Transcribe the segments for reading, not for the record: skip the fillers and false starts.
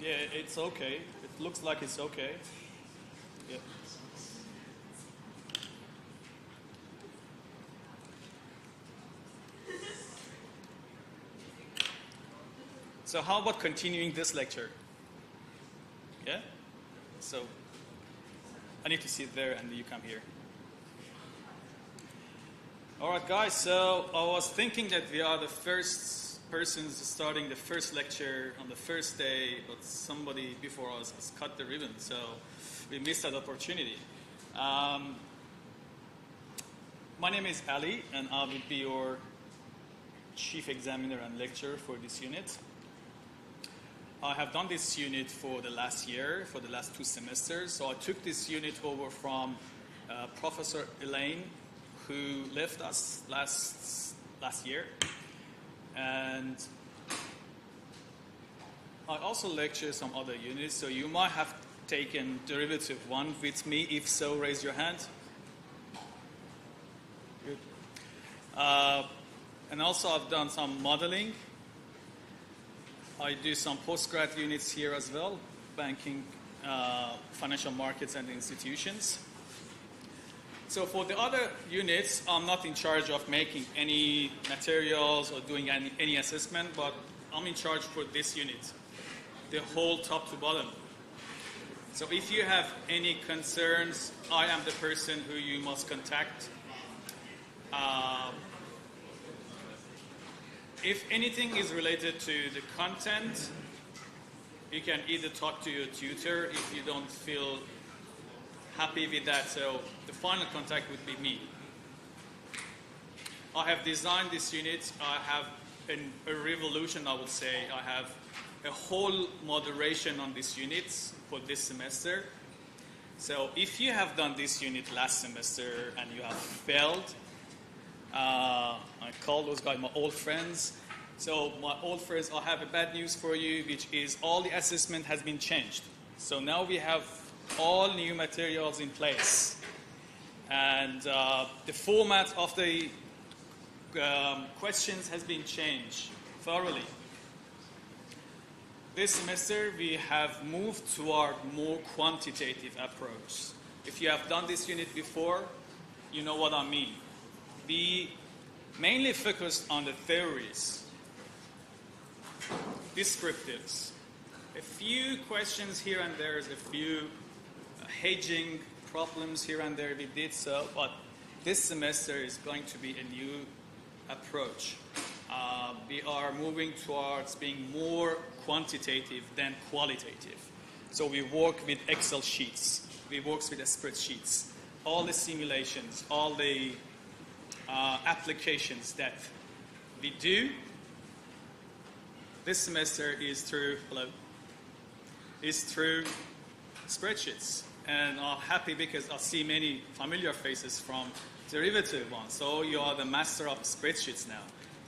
Yeah, it's okay. It looks like it's okay. Yeah. So how about continuing this lecture? Yeah? So I need to sit there and you come here. All right, guys, so I was thinking that we are the first persons starting the first lecture on the first day, but somebody before us has cut the ribbon, so we missed that opportunity. My name is Ali, and I will be your chief examiner and lecturer for this unit. I have done this unit for the last year, for the last 2 semesters. So I took this unit over from Professor Elaine, who left us last year. And I also lecture some other units. So you might have taken derivative 1 with me. If so, raise your hand. Good. And also I've done some modeling. I do some postgrad units here as well, banking, financial markets and institutions. So for the other units, I'm not in charge of making any materials or doing any assessment, but I'm in charge for this unit, the whole top to bottom. So if you have any concerns, I am the person who you must contact. If anything is related to the content, you can either talk to your tutor if you don't feel happy with that. So the final contact would be me. I have designed this unit. I have a revolution, I would say. I have a whole moderation on this unit for this semester. So if you have done this unit last semester and you have failed, I call those guys my old friends. So my old friends, I have a bad news for you, which is all the assessment has been changed. So now we have all new materials in place. And the format of the questions has been changed thoroughly. This semester, we have moved toward more quantitative approach. If you have done this unit before, you know what I mean. We mainly focused on the theories, descriptives, a few questions here and there, a few hedging problems here and there we did so, but this semester is going to be a new approach. We are moving towards being more quantitative than qualitative. So we work with Excel sheets, we work with spreadsheets, all the simulations, all the applications that we do this semester is through spreadsheets. And I'm happy because I see many familiar faces from derivative 1. So you are the master of spreadsheets now,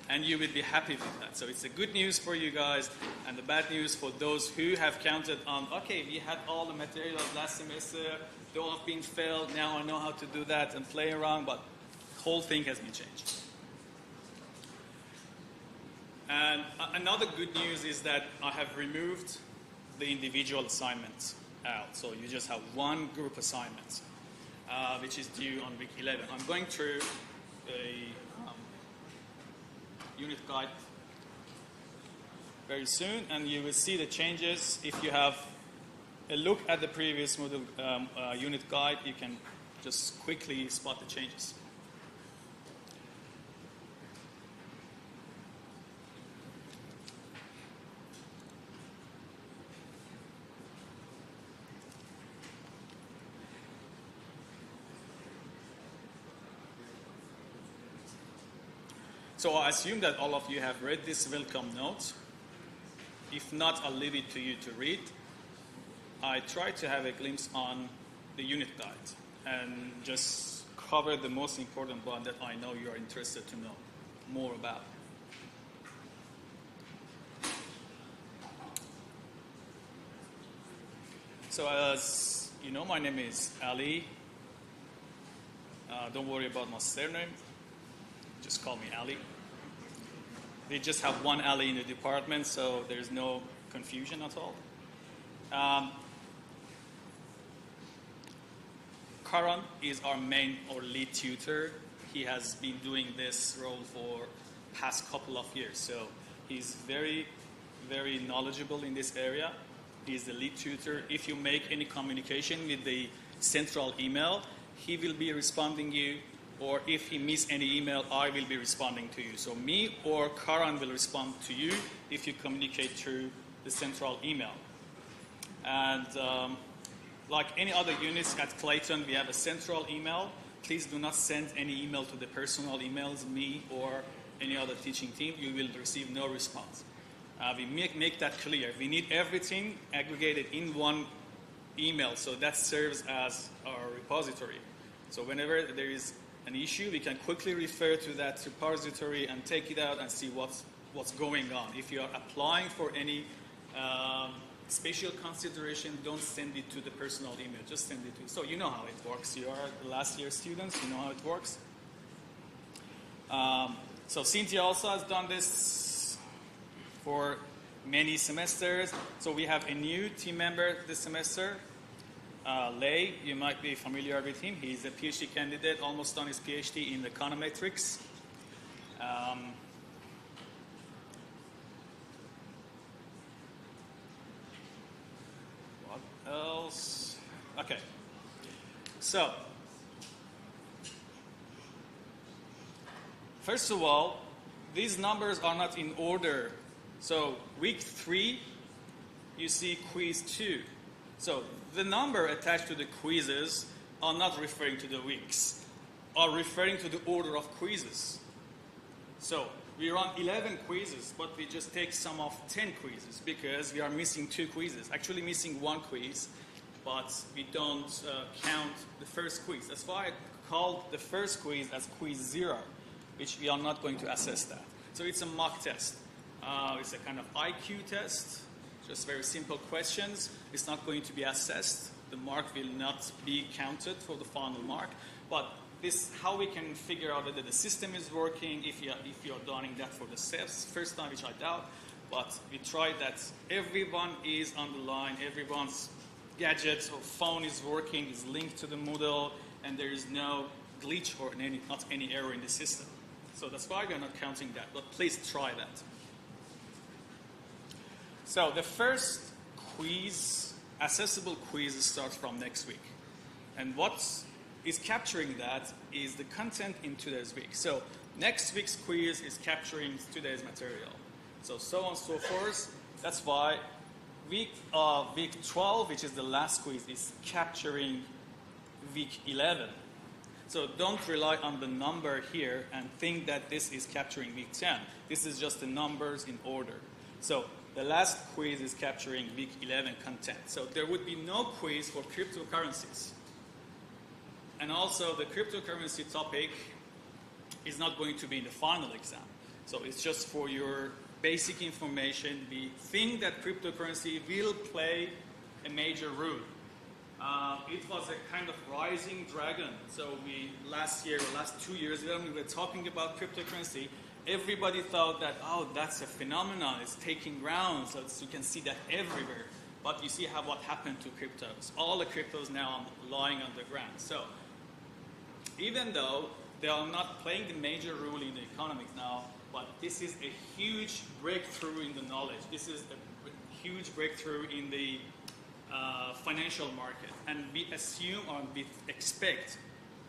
and you will be happy with that. So it's a good news for you guys, and the bad news for those who have counted on, okay, we had all the materials last semester, they all have been failed, now I know how to do that and play around, but the whole thing has been changed. And another good news is that I have removed the individual assignments out. So you just have one group assignment, which is due on week 11. I'm going through a unit guide very soon, and you will see the changes. If you have a look at the previous module unit guide, you can just quickly spot the changes. So I assume that all of you have read this welcome note. If not, I'll leave it to you to read. I try to have a glimpse on the unit guide and just cover the most important one that I know you are interested to know more about. So as you know, my name is Ali. Don't worry about my surname. Just call me Ali. They just have one Ali in the department, so there's no confusion at all. Um, Karan is our main or lead tutor. He has been doing this role for past couple of years, so he's very, very knowledgeable in this area. He's the lead tutor. If you make any communication with the central email, he will be responding you, or if he miss any email, I will be responding to you. So me or Karan will respond to you if you communicate through the central email. And like any other units at Clayton, we have a central email. Please do not send any email to the personal emails, me or any other teaching team. You will receive no response. We make that clear. We need everything aggregated in one email, so that serves as our repository. So whenever there is an issue, we can quickly refer to that repository and take it out and see what's going on. If you are applying for any special consideration, don't send it to the personal email. Just send it to. So you know how it works. You are last year students. You know how it works. So Cynthia also has done this for many semesters. So we have a new team member this semester, Lay. You might be familiar with him. He's a PhD candidate, almost done his PhD in econometrics. What else? Okay. So, first of all, these numbers are not in order. So week 3, you see quiz 2. So the number attached to the quizzes are not referring to the weeks, are referring to the order of quizzes. So we run 11 quizzes, but we just take sum of 10 quizzes because we are missing 2 quizzes, actually missing 1 quiz, but we don't count the first quiz. That's why I called the first quiz as quiz 0, which we are not going to assess that. So it's a mock test. It's a kind of IQ test, just very simple questions. It's not going to be assessed. The mark will not be counted for the final mark. But this, how we can figure out whether the system is working, if you're doing that for the first time, which I doubt. But we tried that everyone is on the line, everyone's gadget or phone is working, is linked to the Moodle, and there is no glitch or not any error in the system. So that's why we're not counting that, but please try that. So the first quiz, accessible quiz, starts from next week. And what is capturing that is the content in today's week. So next week's quiz is capturing today's material. So on and so forth. That's why week 12, which is the last quiz, is capturing week 11. So don't rely on the number here and think that this is capturing week 10. This is just the numbers in order. So the last quiz is capturing week 11 content. So there would be no quiz for cryptocurrencies. And also the cryptocurrency topic is not going to be in the final exam. So it's just for your basic information. We think that cryptocurrency will play a major role. It was a kind of rising dragon. So last 2 years, when we were talking about cryptocurrency, everybody thought that, oh, that's a phenomenon. It's taking ground. So you can see that everywhere. But you see what happened to cryptos. All the cryptos now are lying on the ground. So even though they are not playing the major role in the economics now, but this is a huge breakthrough in the knowledge. This is a huge breakthrough in the financial market, and we assume or we expect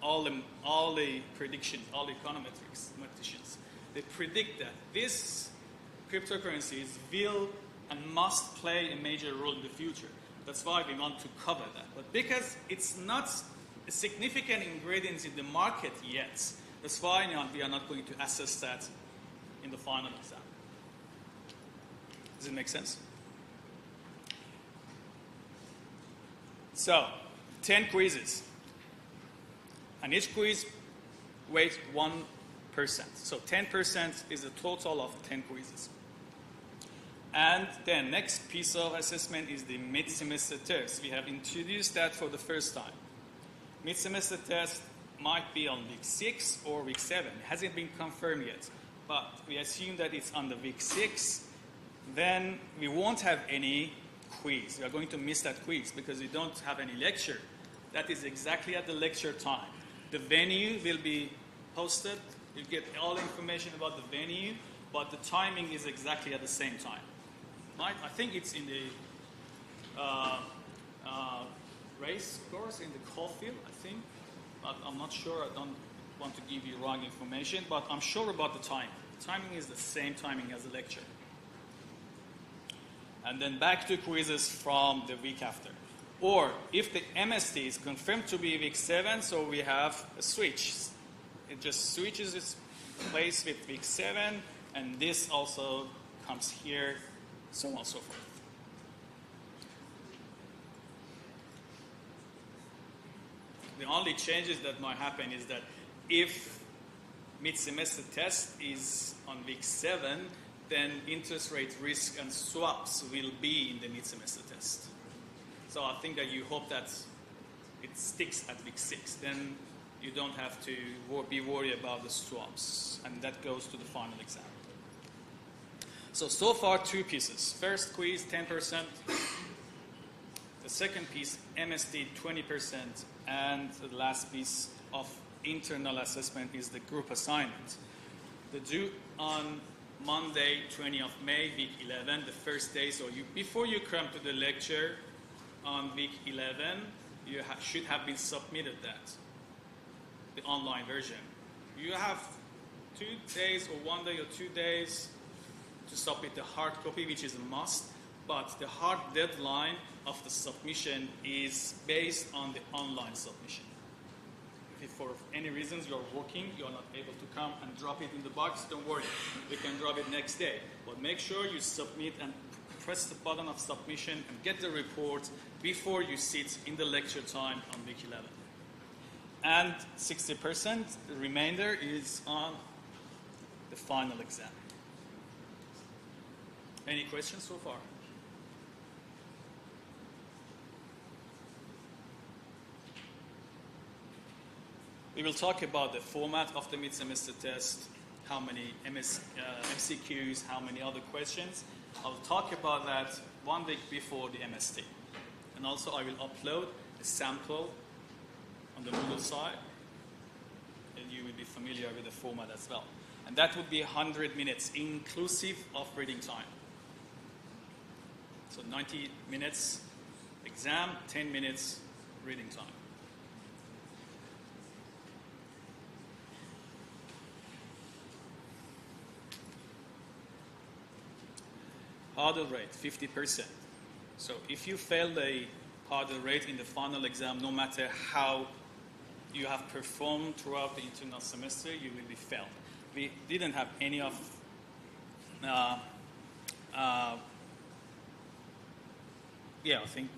all the predictions, all the econometricians, they predict that this cryptocurrencies will and must play a major role in the future. That's why we want to cover that. But because it's not a significant ingredient in the market yet, that's why we are not going to assess that in the final exam. Does it make sense? So, 10 quizzes. And each quiz weighs 1%. So 10% is a total of 10 quizzes. And then next piece of assessment is the mid-semester test. We have introduced that for the first time. Mid-semester test might be on week 6 or week 7. It hasn't been confirmed yet. But we assume that it's on the week 6. Then we won't have any quiz. You are going to miss that quiz because you don't have any lecture. That is exactly at the lecture time. The venue will be posted. You get all the information about the venue, but the timing is exactly at the same time. Right? I think it's in the race course in the Caulfield, I think. But I'm not sure. I don't want to give you wrong information, but I'm sure about the time. The timing is the same timing as the lecture. And then back to quizzes from the week after. Or if the MST is confirmed to be week 7, so we have a switch. It just switches its place with week 7, and this also comes here, so on and so forth. The only changes that might happen is that if mid-semester test is on week 7, then interest rate risk and swaps will be in the mid-semester test. So I think that you hope that it sticks at week 6. Then you don't have to be worried about the swaps, and that goes to the final exam. So far 2 pieces. First quiz, 10%. The second piece, MSD, 20%. And the last piece of internal assessment is the group assignment. The due on Monday, 20th of May, week 11, the first day. So before you come to the lecture on week 11, you should have been submitted that, the online version. You have 2 days or 1 day or 2 days to submit the hard copy, which is a must, but the hard deadline of the submission is based on the online submission. If for any reasons you're working, you're not able to come and drop it in the box, don't worry. You can drop it next day. But make sure you submit and press the button of submission and get the report before you sit in the lecture time on week 11. And 60%, the remainder is on the final exam. Any questions so far? We will talk about the format of the mid-semester test, how many MCQs, how many other questions. I'll talk about that 1 week before the MST. And also I will upload a sample on the Moodle side, and you will be familiar with the format as well. And that would be 100 minutes, inclusive of reading time. So 90 minutes exam, 10 minutes reading time. Hurdle rate, 50%. So if you fail the hurdle rate in the final exam, no matter how you have performed throughout the internal semester, you will be failed. We didn't have any of I think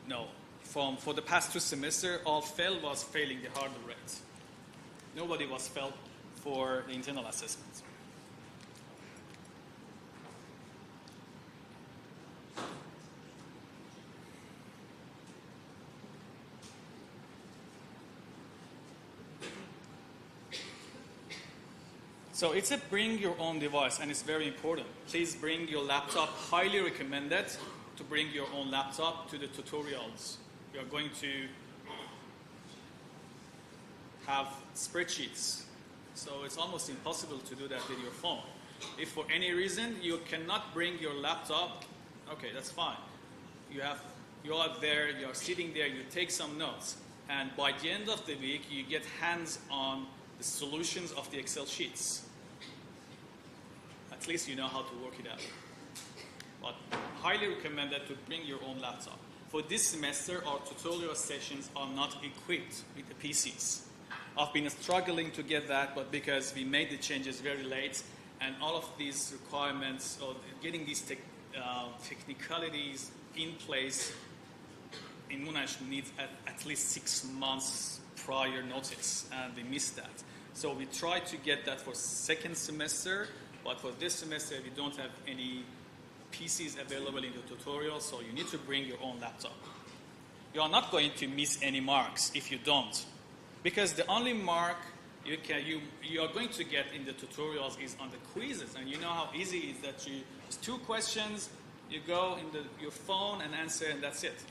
no. For the past 2 semesters, all fail was failing the hurdle rate. Nobody was failed for the internal assessment. So it's a bring your own device, and it's very important. Please bring your laptop. Highly recommended to bring your own laptop to the tutorials. We are going to have spreadsheets. So it's almost impossible to do that with your phone. If for any reason you cannot bring your laptop, okay, that's fine. You are there, you are sitting there, you take some notes, and by the end of the week, you get hands on the solutions of the Excel sheets. At least you know how to work it out. But highly recommended to bring your own laptop. For this semester, our tutorial sessions are not equipped with the PCs. I've been struggling to get that, but because we made the changes very late, and all of these requirements of getting these technicalities in place in Monash needs at least 6 months prior notice, and we missed that. So we tried to get that for second semester, but for this semester we don't have any PCs available in the tutorial, so you need to bring your own laptop. You are not going to miss any marks if you don't, because the only mark you are going to get in the tutorials is on the quizzes, and you know how easy it is that it's 2 questions, You go in your phone and answer, and that's it.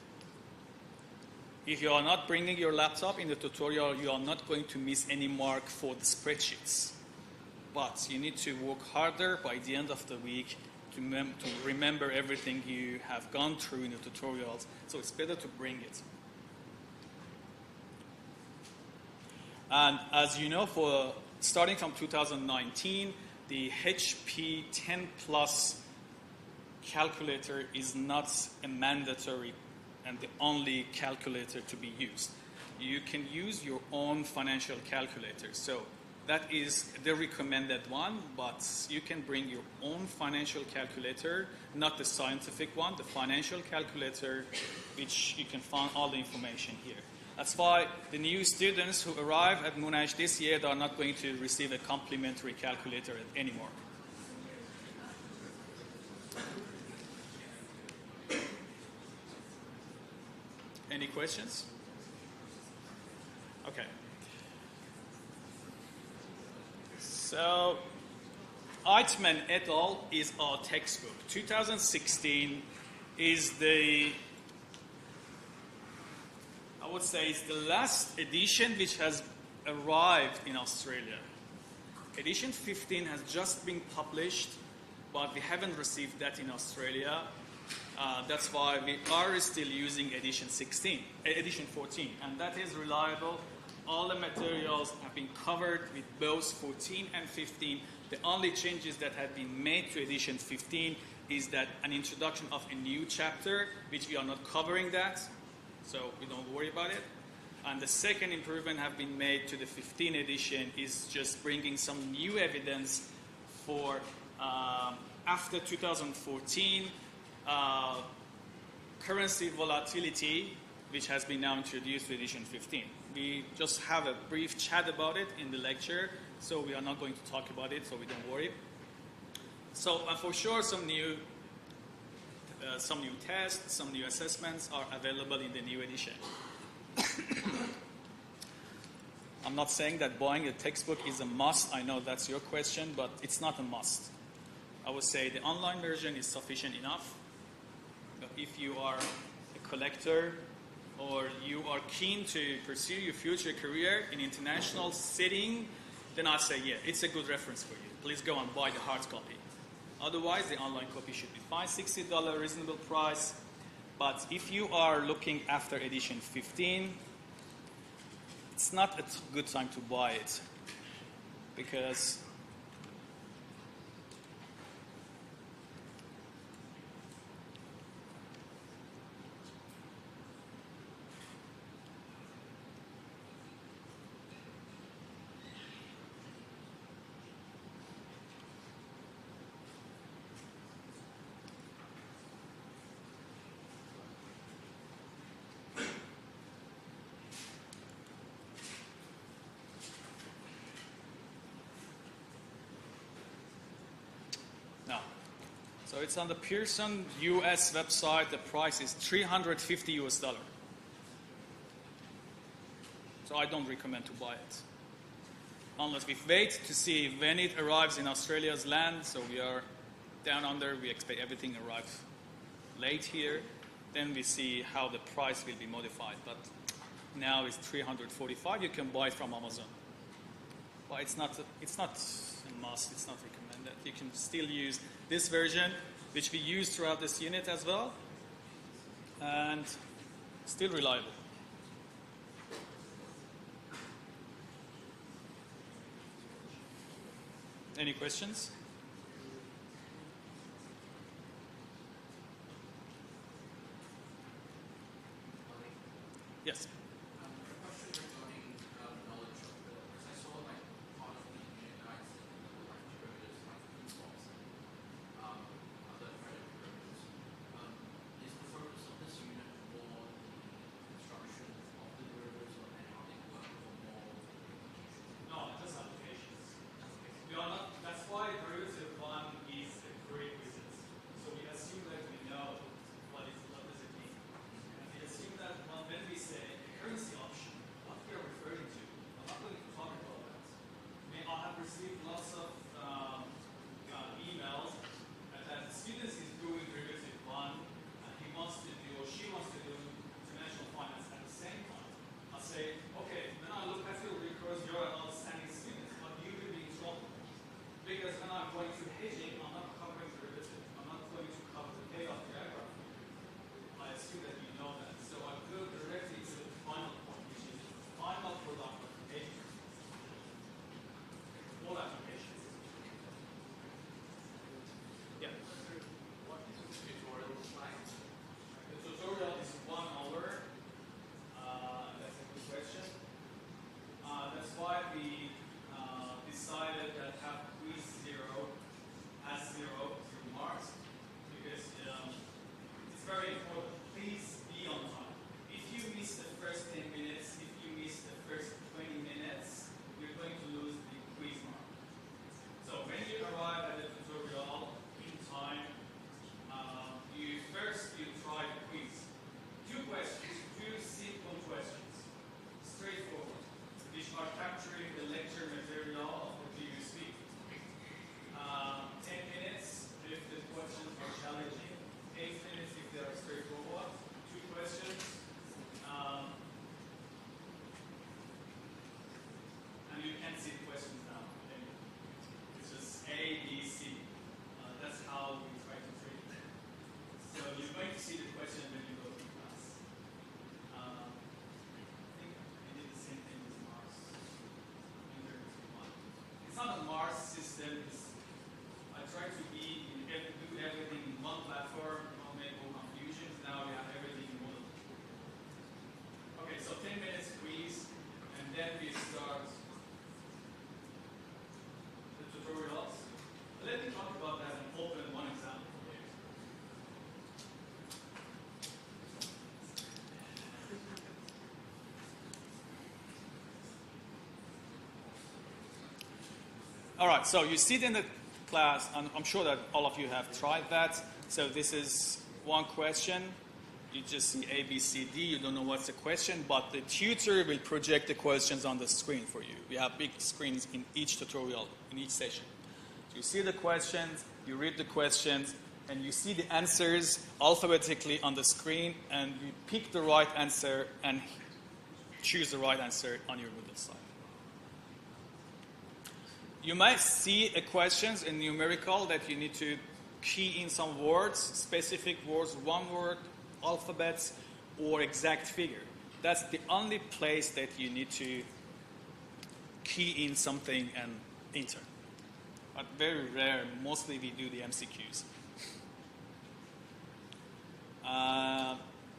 If you are not bringing your laptop in the tutorial, you are not going to miss any mark for the spreadsheets. But you need to work harder by the end of the week to remember everything you have gone through in the tutorials. So it's better to bring it. And as you know, for starting from 2019, the HP 10 Plus calculator is not a mandatory and the only calculator to be used. You can use your own financial calculator. So that is the recommended one, but you can bring your own financial calculator, not the scientific one, the financial calculator, which you can find all the information here. That's why the new students who arrive at Monash this year, they are not going to receive a complimentary calculator anymore. Any questions? Okay. So, Eitman et al. Is our textbook. 2016 is I would say, is the last edition which has arrived in Australia. Edition 15 has just been published, but we haven't received that in Australia. That's why we are still using edition 14, and that is reliable. All the materials have been covered with both 14 and 15. The only changes that have been made to edition 15 is that an introduction of a new chapter, which we are not covering that, so we don't worry about it. And the second improvement have been made to the 15 edition is just bringing some new evidence for after 2014 currency volatility, which has been now introduced to edition 15. We just have a brief chat about it in the lecture, so we are not going to talk about it, so we don't worry. So for sure, some new tests, some new assessments are available in the new edition. I'm not saying that buying a textbook is a must. I know that's your question, but it's not a must. I would say the online version is sufficient enough. If you are a collector or you are keen to pursue your future career in international setting, then I'd say, yeah, it's a good reference for you. Please go and buy the hard copy. Otherwise, the online copy should be fine, $60 reasonable price. But if you are looking after edition 15, it's not a good time to buy it, because so it's on the Pearson US website. The price is $350 US. So I don't recommend to buy it. Unless we wait to see when it arrives in Australia's land. So we are down under, we expect everything arrive late here. Then we see how the price will be modified. But now it's $345. You can buy it from Amazon. But it's not a must, it's not recommended. You can still use this version, which we use throughout this unit as well, and still reliable. Any questions? Yes. All right, so you sit in the class, and I'm sure that all of you have tried that. So this is one question. You just see A, B, C, D. You don't know what's the question, but the tutor will project the questions on the screen for you. We have big screens in each tutorial, in each session. So you see the questions, you read the questions, and you see the answers alphabetically on the screen, and you pick the right answer and choose the right answer on your Moodle site. You might see a questions in numerical that you need to key in some words, specific words, one word, alphabets, or exact figure. That's the only place that you need to key in something and enter. But very rare, mostly we do the MCQs.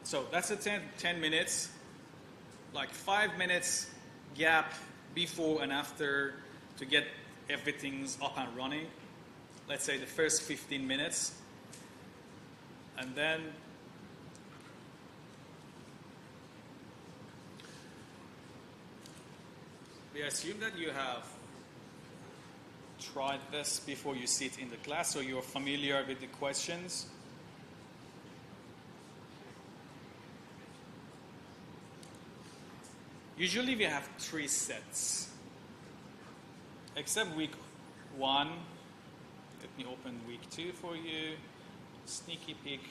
So that's a 10 minutes, like 5 minutes gap before and after to get everything's up and running. Let's say the first 15 minutes. And then we assume that you have tried this before you sit in the class, so you're familiar with the questions. Usually we have 3 sets. Except week 1. Let me open week 2 for you. Sneaky peek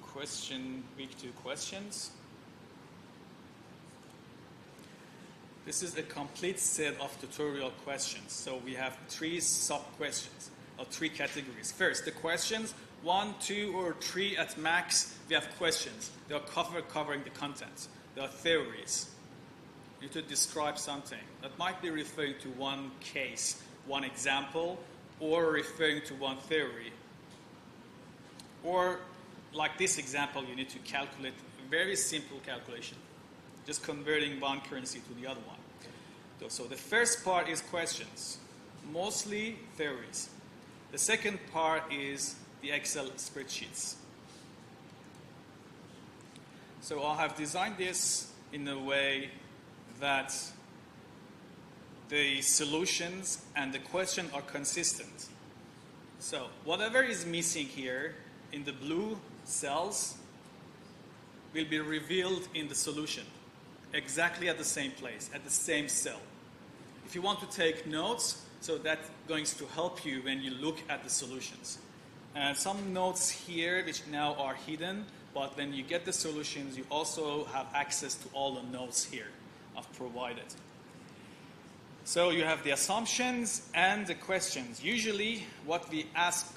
question, week 2 questions. This is a complete set of tutorial questions. So we have 3 sub-questions, or 3 categories. First, the questions, 1, 2, or 3 at max, we have questions. They are covering the content. They are theories. You need to describe something. That might be referring to one case, one example, or referring to one theory. Or, like this example, you need to calculate a very simple calculation, just converting one currency to the other one. So the first part is questions, mostly theories. The second part is the Excel spreadsheets. So I have designed this in a way that the solutions and the question are consistent. So whatever is missing here in the blue cells will be revealed in the solution, exactly at the same place, at the same cell. If you want to take notes, so that's going to help you when you look at the solutions. And some notes here which now are hidden, but when you get the solutions, you also have access to all the notes here I've provided. So you have the assumptions and the questions. Usually what we ask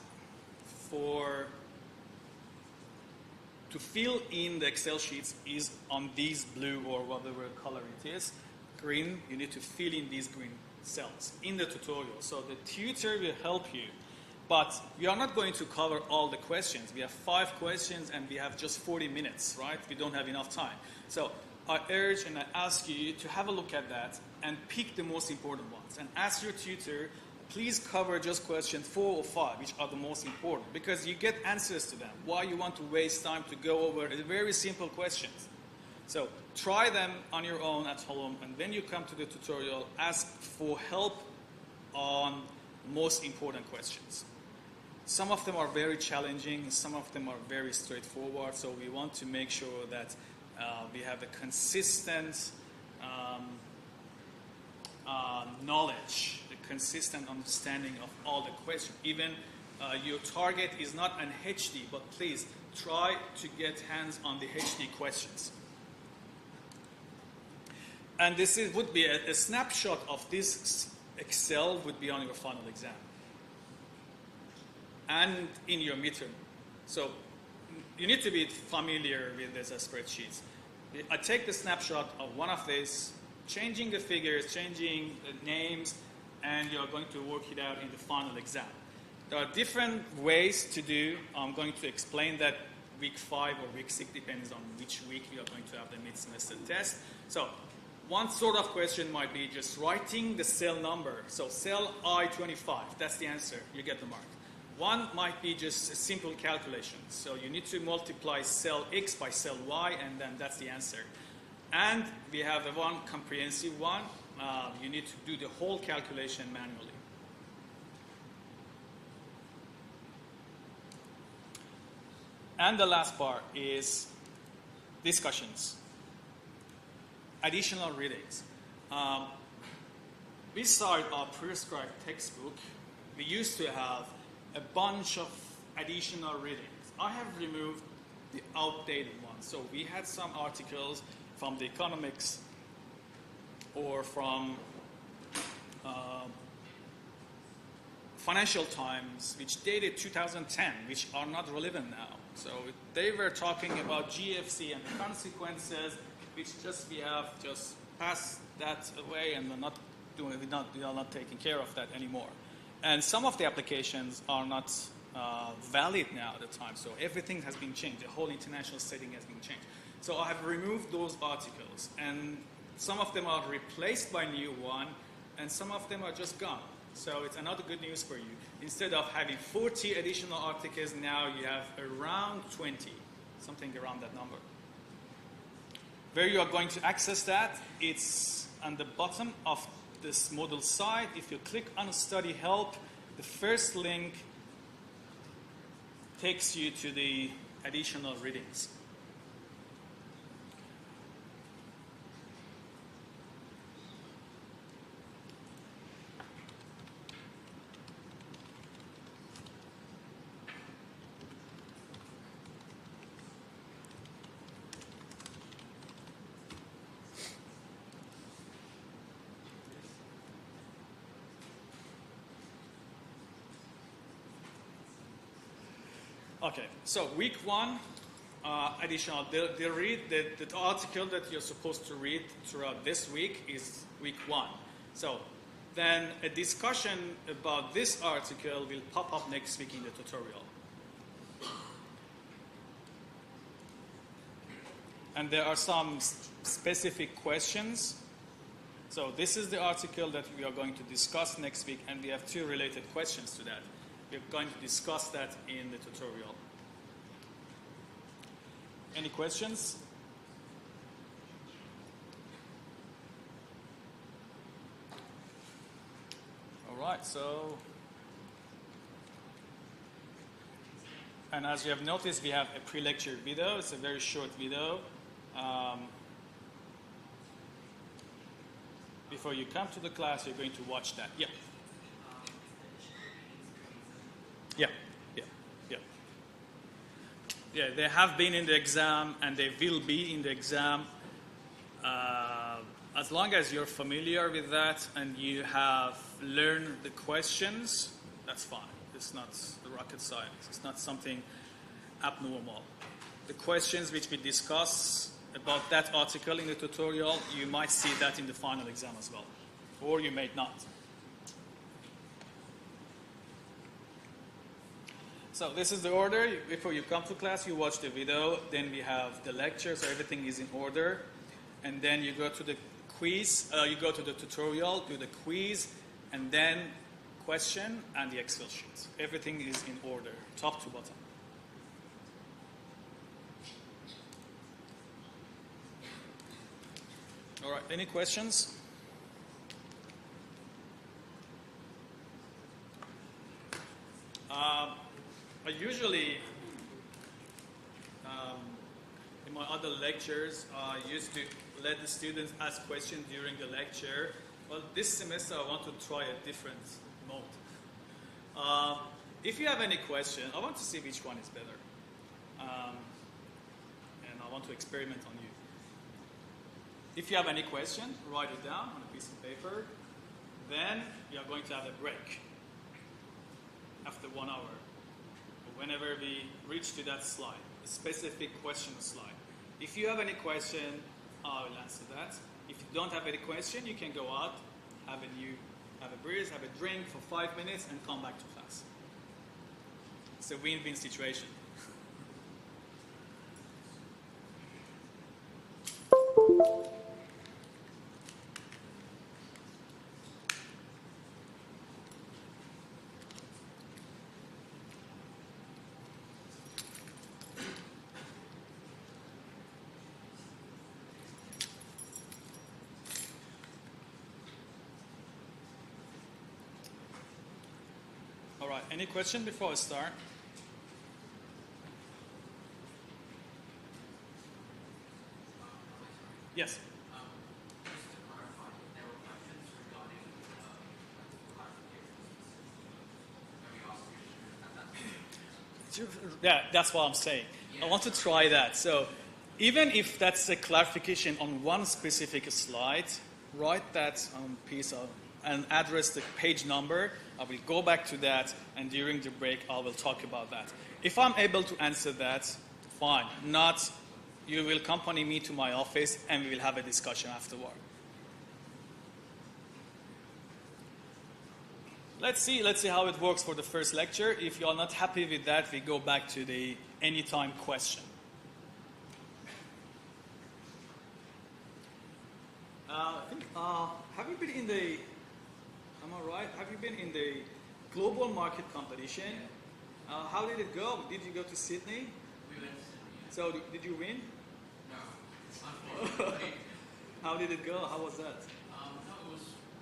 for to fill in the Excel sheets is on these blue or whatever color it is, green. You need to fill in these green cells in the tutorial. So the tutor will help you. But we are not going to cover all the questions. We have 5 questions and we have just 40 minutes, right? We don't have enough time. So I urge and I ask you to have a look at that and pick the most important ones. And ask your tutor, please cover just question 4 or 5, which are the most important, because you get answers to them. Why you want to waste time to go over very simple questions? So try them on your own at home, and when you come to the tutorial, ask for help on most important questions. Some of them are very challenging, some of them are very straightforward, so we want to make sure that we have a consistent knowledge, a consistent understanding of all the questions. Even your target is not an HD, but please try to get hands on the HD questions. And this would be a snapshot of this Excel would be on your final exam and in your midterm. So you need to be familiar with these spreadsheets. I take the snapshot of one of these, changing the figures, changing the names, and you're going to work it out in the final exam. There are different ways to do. I'm going to explain that week 5 or week 6, depends on which week you are going to have the mid-semester test. So one sort of question might be just writing the cell number. So cell I-25, that's the answer, you get the mark. One might be just a simple calculation. So you need to multiply cell X by cell Y, and then that's the answer. And we have one comprehensive one. You need to do the whole calculation manually. And the last part is discussions, additional readings. Beside our prescribed textbook, we used to have a bunch of additional readings. I have removed the outdated ones. So we had some articles from the economics or from Financial Times, which dated 2010, which are not relevant now. So they were talking about GFC and the consequences, which we have just passed that away, and we are not taking care of that anymore. And some of the applications are not valid now at the time. So everything has been changed. The whole international setting has been changed. So I have removed those articles, and some of them are replaced by new one, and some of them are just gone. So it's another good news for you. Instead of having 40 additional articles, now you have around 20, something around that number. Where you are going to access that, it's on the bottom of this Moodle site. If you click on Study Help, the first link takes you to the additional readings. Okay, so week one, additional. The article that you're supposed to read throughout this week is week one. So then a discussion about this article will pop up next week in the tutorial. And there are some specific questions. So this is the article that we are going to discuss next week, and we have two related questions to that. We're going to discuss that in the tutorial. Any questions? All right, so, and as you have noticed, we have a pre-lecture video. It's a very short video. Before you come to the class, you're going to watch that. Yeah. Yeah, they have been in the exam, and they will be in the exam. As long as you're familiar with that and you have learned the questions, that's fine. It's not the rocket science. It's not something abnormal. The questions which we discuss about that article in the tutorial, you might see that in the final exam as well, or you may not. So this is the order. Before you come to class, you watch the video. Then we have the lecture, so everything is in order. And then you go to the quiz. You go to the tutorial, do the quiz, and then question and the Excel sheet. Everything is in order, top to bottom. All right, any questions? I usually, in my other lectures, I used to let the students ask questions during the lecture. Well, this semester I want to try a different mode. If you have any question, I want to see which one is better. And I want to experiment on you. If you have any question, write it down on a piece of paper. Then we are going to have a break after 1 hour. Whenever we reach to that slide, a specific question slide. If you have any question, I will answer that. If you don't have any question, you can go out, have a breeze, have a drink for 5 minutes, and come back to class. It's a win-win situation. All right, any question before I start? Yes. Just to clarify, if there were questions regarding clarifications, can we ask you at that point? Yeah, that's what I'm saying. I want to try that. So even if that's a clarification on one specific slide, write that piece of, and address the page number. I will go back to that, and during the break, I will talk about that. If I'm able to answer that, fine. Not, you will accompany me to my office, and we will have a discussion afterward. Let's see how it works for the first lecture. If you are not happy with that, we go back to the anytime question. Have you been in the, am I right? Have you been in the global market competition? How did it go? Did you go to Sydney? We went to Sydney. So did you win? No, unfortunately. How did it go? How was that? No, it was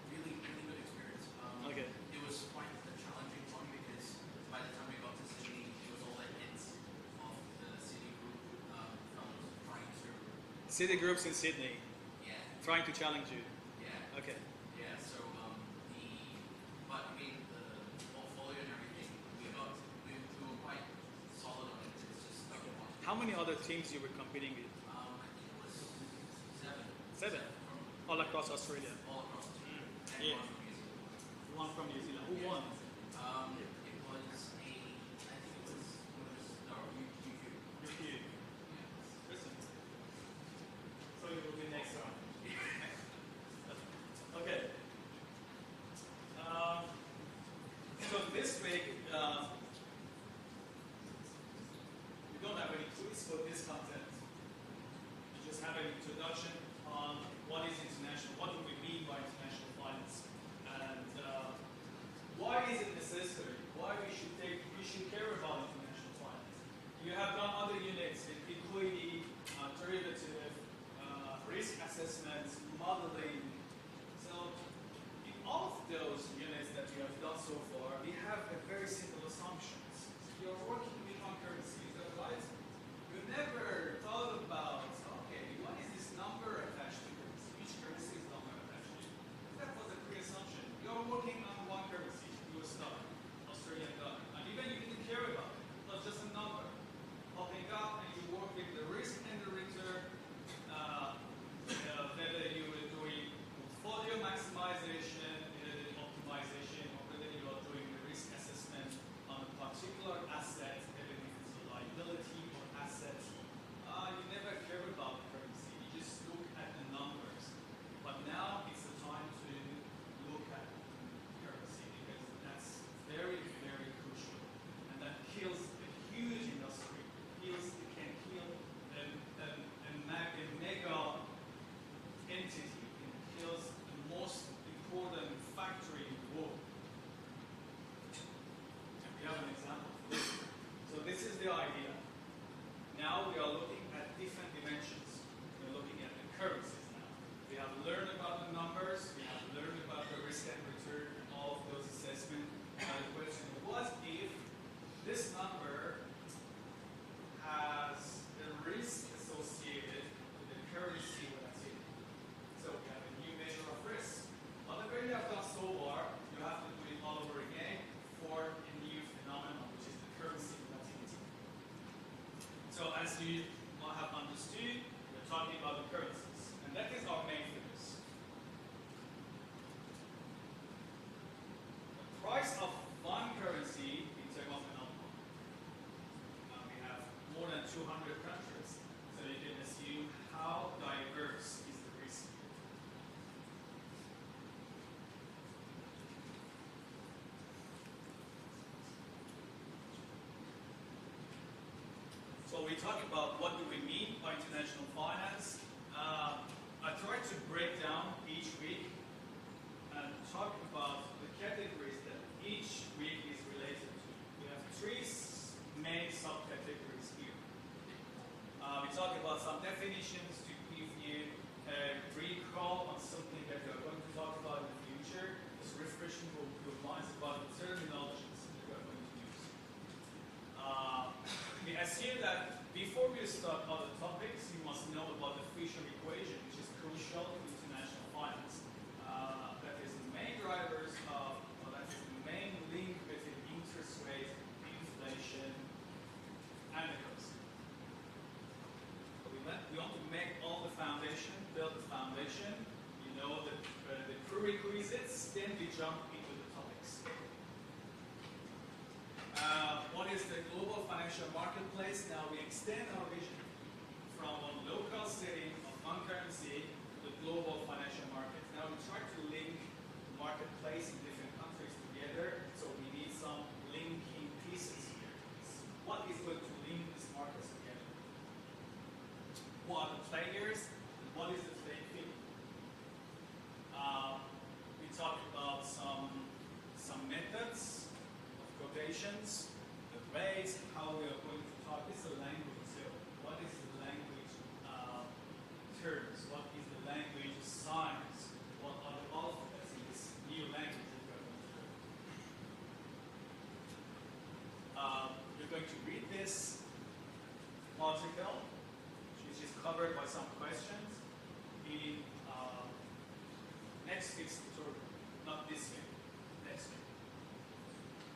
really good experience. Okay. It was quite a challenging one because by the time we got to Sydney, it was all the hits of the city group fellows trying to. City groups in Sydney Yeah. trying to challenge you. Yeah. Okay. Yeah. So but I mean the portfolio and everything, we were quite solid on it. It's just stuck in one. How many other teams you were competing with? I think it was seven. Seven? All across Australia. All across the team. And Yeah. one from New Zealand. One from New Zealand. Who won? It was I think it was UQ. UQ. Listen. So you will be next round. Okay. So this week, we don't have any quiz for this content. We just have an introduction on what is international, what do we mean by international finance, and why is it necessary, why we should care about international finance. You have done other units in equity, derivative, risk assessment, modeling. So in all of those units that you have done so far, we have a very simple assumptions. You're working with one currency, is that right? You've never thought about, okay, what is this number attached to currency? Which currency is number attached to? That was a pre-assumption. You're working on one currency, US dollar, Australian dollar. And even you didn't care about it. It was just a number. Popping up and you work with the risk and the return, whether you were doing portfolio maximization, optimization, or whether you are doing the risk assessment on a particular asset, whether it's a liability or asset. You never care about the currency. You just look at the numbers. But now it's the time to look at currency because that's very, very crucial. And that kills a huge industry. It can kill a mega entity. It kills the most important factory in the world. And we have an example for this. So this is the idea. Now we are looking at different dimensions. We're looking at the currencies now. We have learned about the numbers. We have learned about the risk and return and all of those assessments. Now the question is, what if this number has a risk associated with the currency that's in it? So we have a new measure of risk. Whatever you have done so far, you have to do it all over again for a new phenomenon, which is the currency volatility. So as you might have understood, we're talking about the currencies. And that is our main focus. The price of one currency in terms of an outcome. We have more than 200 countries, so you can assume how diverse is the risk. So we talk about what do we mean by international finance. I try to break down each week and talk about the categories that each week is related to. We have three main subcategories here. We talk about some definitions to give you a recall on something that we are going to talk about in the future. Just refreshing your minds about the terminologies that we are going to use. We assume that before we start other topics, you must know about the Fisher equation, which is jump into the topics. What is the global financial marketplace? Now we extend our vision from one local setting of one currency to the global financial market. Now we try to link the marketplace in different countries together, so we need some linking pieces here. What is going to link these markets together? Who are the players and what is the playing field? We talked about some methods of quotations, the ways, how we are going to talk. This is a language. So what is the language terms? What is the language signs? What are the alphabets in this new language that we're going to learn? You're going to read this article, which is covered by some questions in next week's tutorial, not this week, next week.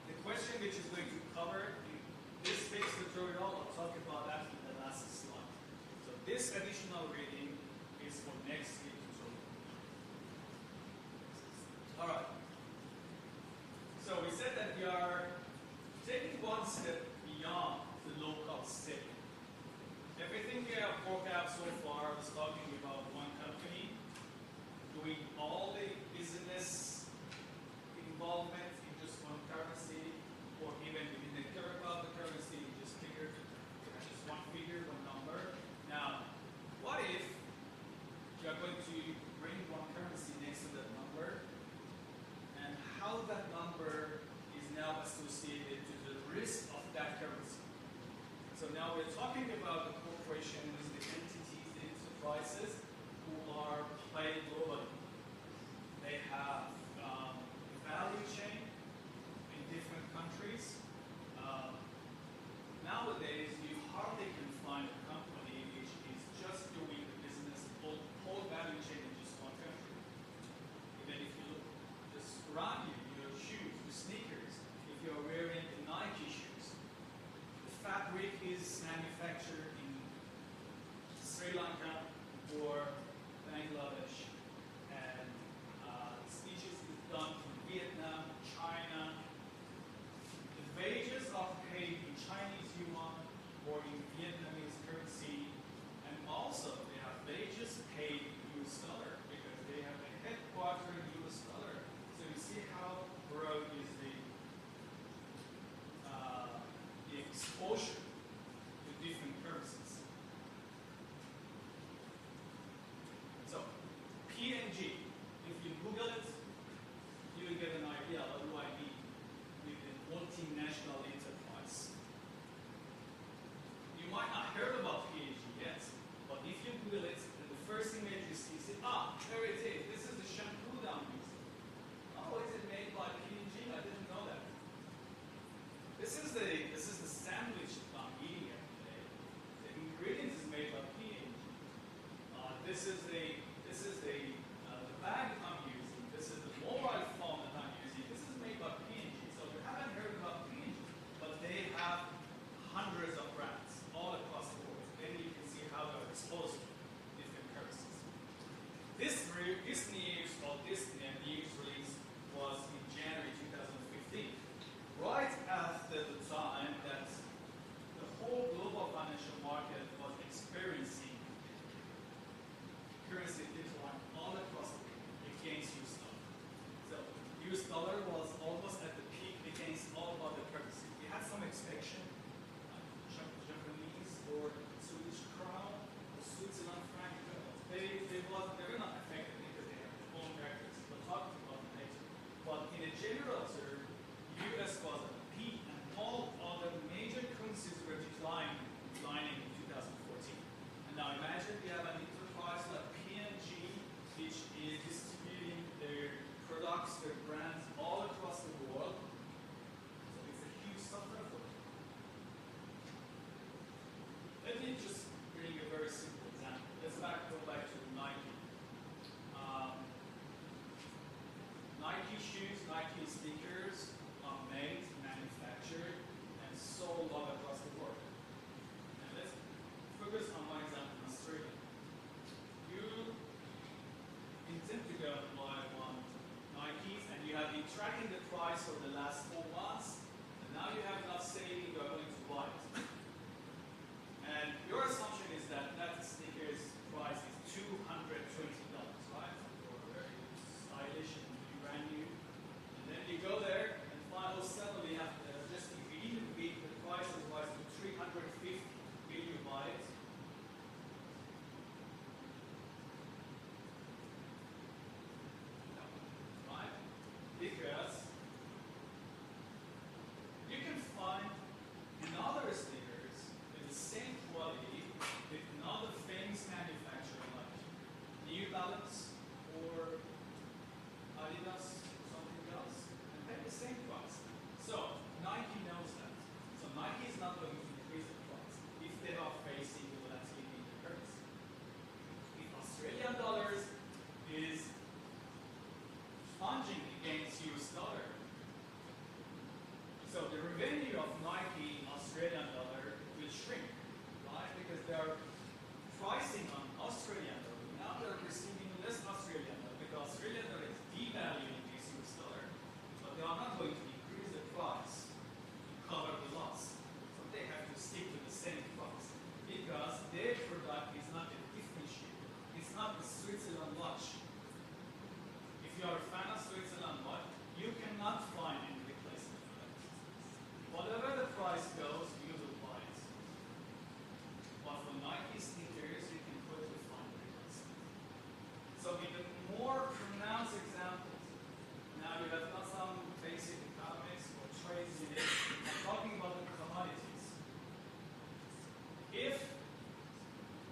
The question which is going to cover in this week's tutorial, I'll talk about that in the last slide. So this additional reading is for next week's tutorial. All right. So we said that we are taking one step beyond the local setting. Everything we have worked out so far was talking about one company doing all the business involvement in just one currency, or even we didn't care about the currency, we just figured just one figure, one number. Now, what if you are going to bring one currency next to that number, and how that number is now associated to the risk of that currency? So now we're talking about the corporations, the entities, the enterprises who are playing globally. They have a value chain in different countries. Nowadays, you hardly can find a company which is just doing the business, whole value chain in just one country. Even if you look just around you, your shoes, your sneakers, if you're wearing the Nike shoes, the fabric is manufactured in Sri Lanka or Bangladesh, and stitches is done in Vietnam, China. The wages are paid in Chinese yuan or in Vietnamese currency, and also they have wages paid in US dollar because they have a headquarter in US dollar. So you see how broad is the exposure to different currencies. So, PNG, if you Google it, you will get an idea what do I mean with a multinational enterprise. You might not heard about PNG yet, but if you Google it, the first image you see, there it is. This is the shampoo that I'm using. Oh, is it made by PNG? I didn't know that. This is the sandwich that I'm eating every day. The ingredients is made by PNG. This is the bag I'm using. This is the mobile phone that I'm using. This is made by PNG. So you haven't heard about PNG, but they have hundreds of brands all across the world. Then you can see how they're exposed to different currencies. This news release was in January 2015, right after the time that the whole global financial market was experiencing currency decline all across the world against US dollar. So US dollar was almost at the peak against all other currencies. We had some exception, like Japanese or Swedish crown or Switzerland franc. They were not affected because they have their own characteristics. We'll talk about it later. But in a general term, US was at the peak and all other major currencies were declining in 2014. And now imagine we have an enterprise like PNG, which is distributing their products, their brands all across the world. So it's a huge suffer for them. Let me just bring a very simple example. Let's go back to Nike. Nike shoes, Nike sneakers are made, manufactured, and sold all across the world. And let's focus on one example in Australia. You intend to go and buy one Nikes, and you have been tracking the price for the last 4 months, and now you have enough saving, you are going to buy it. And your assumption is that that sneaker's price is $220, right? For very stylish and brand new. And then you go there and find, oh, suddenly after just within a week, the price has rise to $350. Will you buy it? No. Right? Because you can find another sneakers with the same quality with another famous manufacturer like New Balance or Adidas or something else and pay the same price. So Nike knows that. So Nike is not going to increase the price if they are facing volatility in the currency. If Australian dollars is plunging against US dollar, so the revenue of Nike Australian dollar will shrink, right? Because they are pricing on Australian dollar. Now they're receiving less Australian dollar because Australian dollar is devaluing against US dollar, but they are not going to increase the price to cover the loss. So they have to stick to the same price because their product is not a differentiator. It's not the Switzerland watch. If you are a fan of Switzerland watch, you cannot find any replacement for that. Whatever the price goes, you will buy it. But for Nike sneakers, you can quickly find a replacement. So in the more pronounced examples, now you have got some basic economics or trades in it. I'm talking about the commodities. If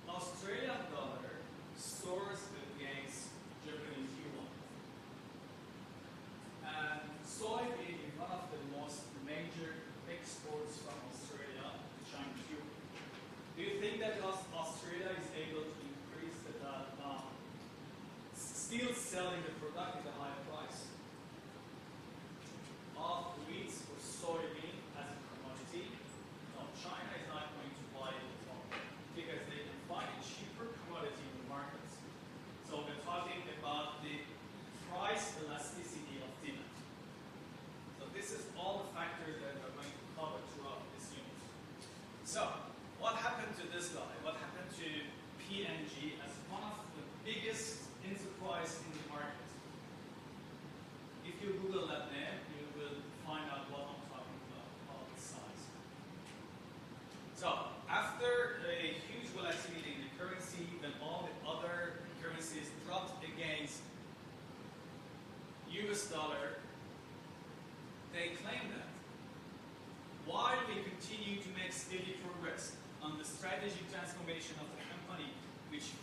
Australian dollar soars against Japanese yuan, and soybean is one of the most major exports from Australia to China. Do you think that Australia is able to increase the still selling the product at a higher price of wheat or soybean as a commodity? No, China is not going to buy it at all because they can find a cheaper commodity in the markets. So we're talking about the price elasticity of demand. So this is all the factors that we're going to cover throughout this unit. So what happened to this guy? What happened to P&G as one of the biggest enterprise in the market? If you Google that name, you will find out what I'm talking about its size. So after a huge volatility in the currency, when all the other currencies dropped against US dollar, they claim that while we continue to make steady progress on the strategic transformation of the company, which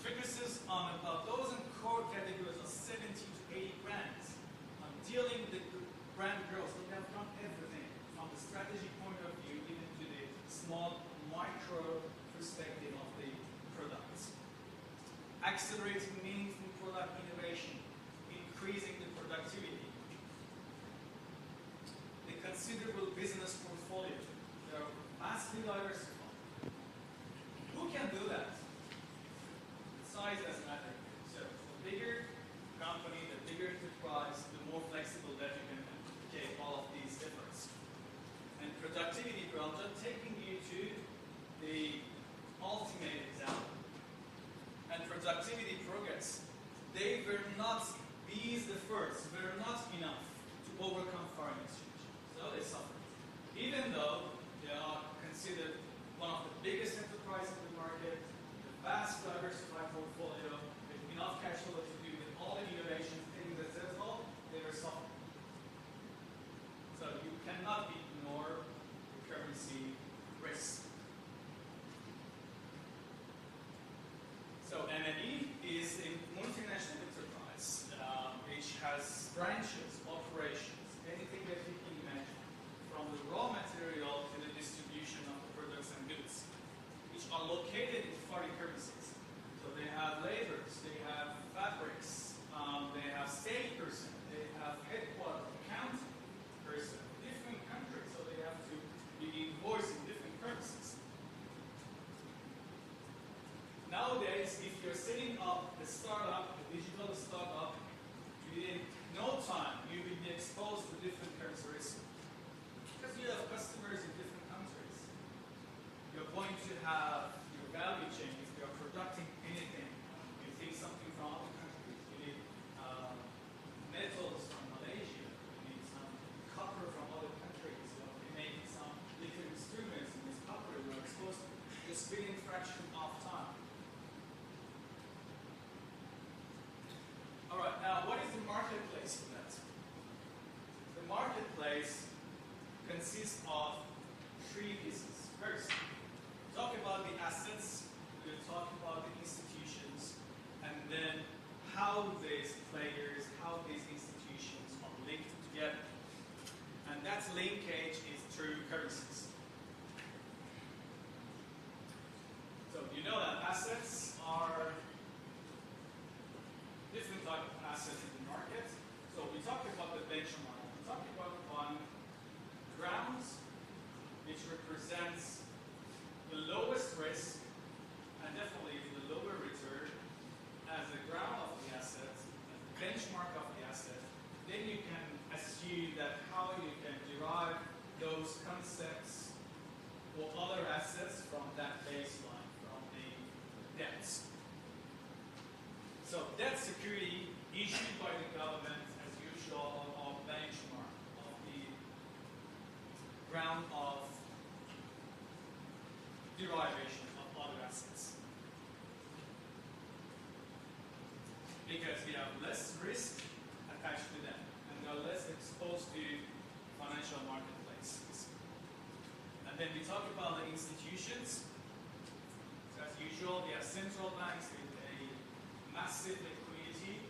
focuses on about those core categories of 70 to 80 brands, on dealing with the brand growth, so they have done everything from the strategic point of view, even to the small micro perspective of the products. Accelerating meaningful product innovation, increasing the productivity, the considerable business portfolio. They are vastly diversified. Who can do that? Size doesn't matter. So the bigger company, the bigger enterprise, the more flexible that you can take all of these efforts. And productivity, I'm just taking you to the ultimate example. And productivity progress. They were not, these the first, were not enough to overcome foreign exchange. So they suffered. Even though they are considered one of the biggest enterprises in the market, the vast diversified portfolio, with enough cash flow to do with all the innovations, things that says, well, they were suffering. So you cannot ignore the currency risk. So MNE is a multinational enterprise which has branches, operations, anything that you can imagine, from the raw material to the distribution of the products and goods, which are located in foreign currencies. So they have laborers, they have fabrics, they have state person, they have headquarters, accounting person, different countries, so they have to be invoiced in different currencies. Nowadays, if you're setting up a startup, a digital startup, within no time you will be have your value chain, if you're producing anything, you take something from other countries, you need metals from Malaysia, you need some copper from other countries, you make some little instruments in this copper, you're exposed to just within fraction of time. All right, now what is the marketplace for that? The marketplace consists of three pieces. First, talk about the assets, we'll talk about the institutions, and then how these players, how these institutions are linked together. And that linkage is through currencies. So you know that assets are different type of assets in the market. So we talked about the benchmark. We talked about one grounds, which represents the lowest risk and definitely the lower return as the ground of the asset, as the benchmark of the asset. Then you can assume that how you can derive those concepts or other assets from that baseline, from the debts. So debt security issued by the government, as usual, are benchmark of the ground of derivation of other assets. Because we have less risk attached to them, and they are less exposed to financial marketplaces. And then we talk about the institutions. So as usual, we have central banks with a massive liquidity.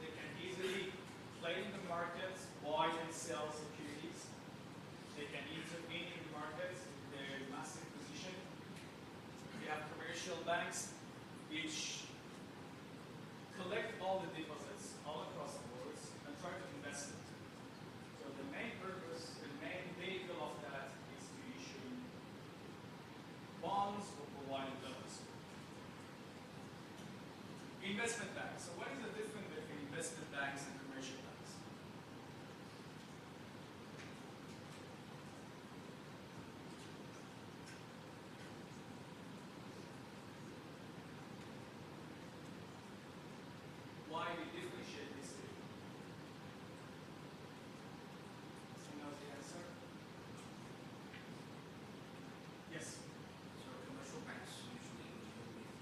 They can easily play in the markets, buy and sell securities. They can intervene in the markets with their massive position. We have commercial banks which collect all the deposits all across the board and try to invest it. So the main purpose, the main vehicle of that is to issue bonds or provide loans. Investment banks. So what is the difference between investment banks and commercial banks? Why we differentiate these two? Someone knows the answer? Yes. So commercial banks usually deal with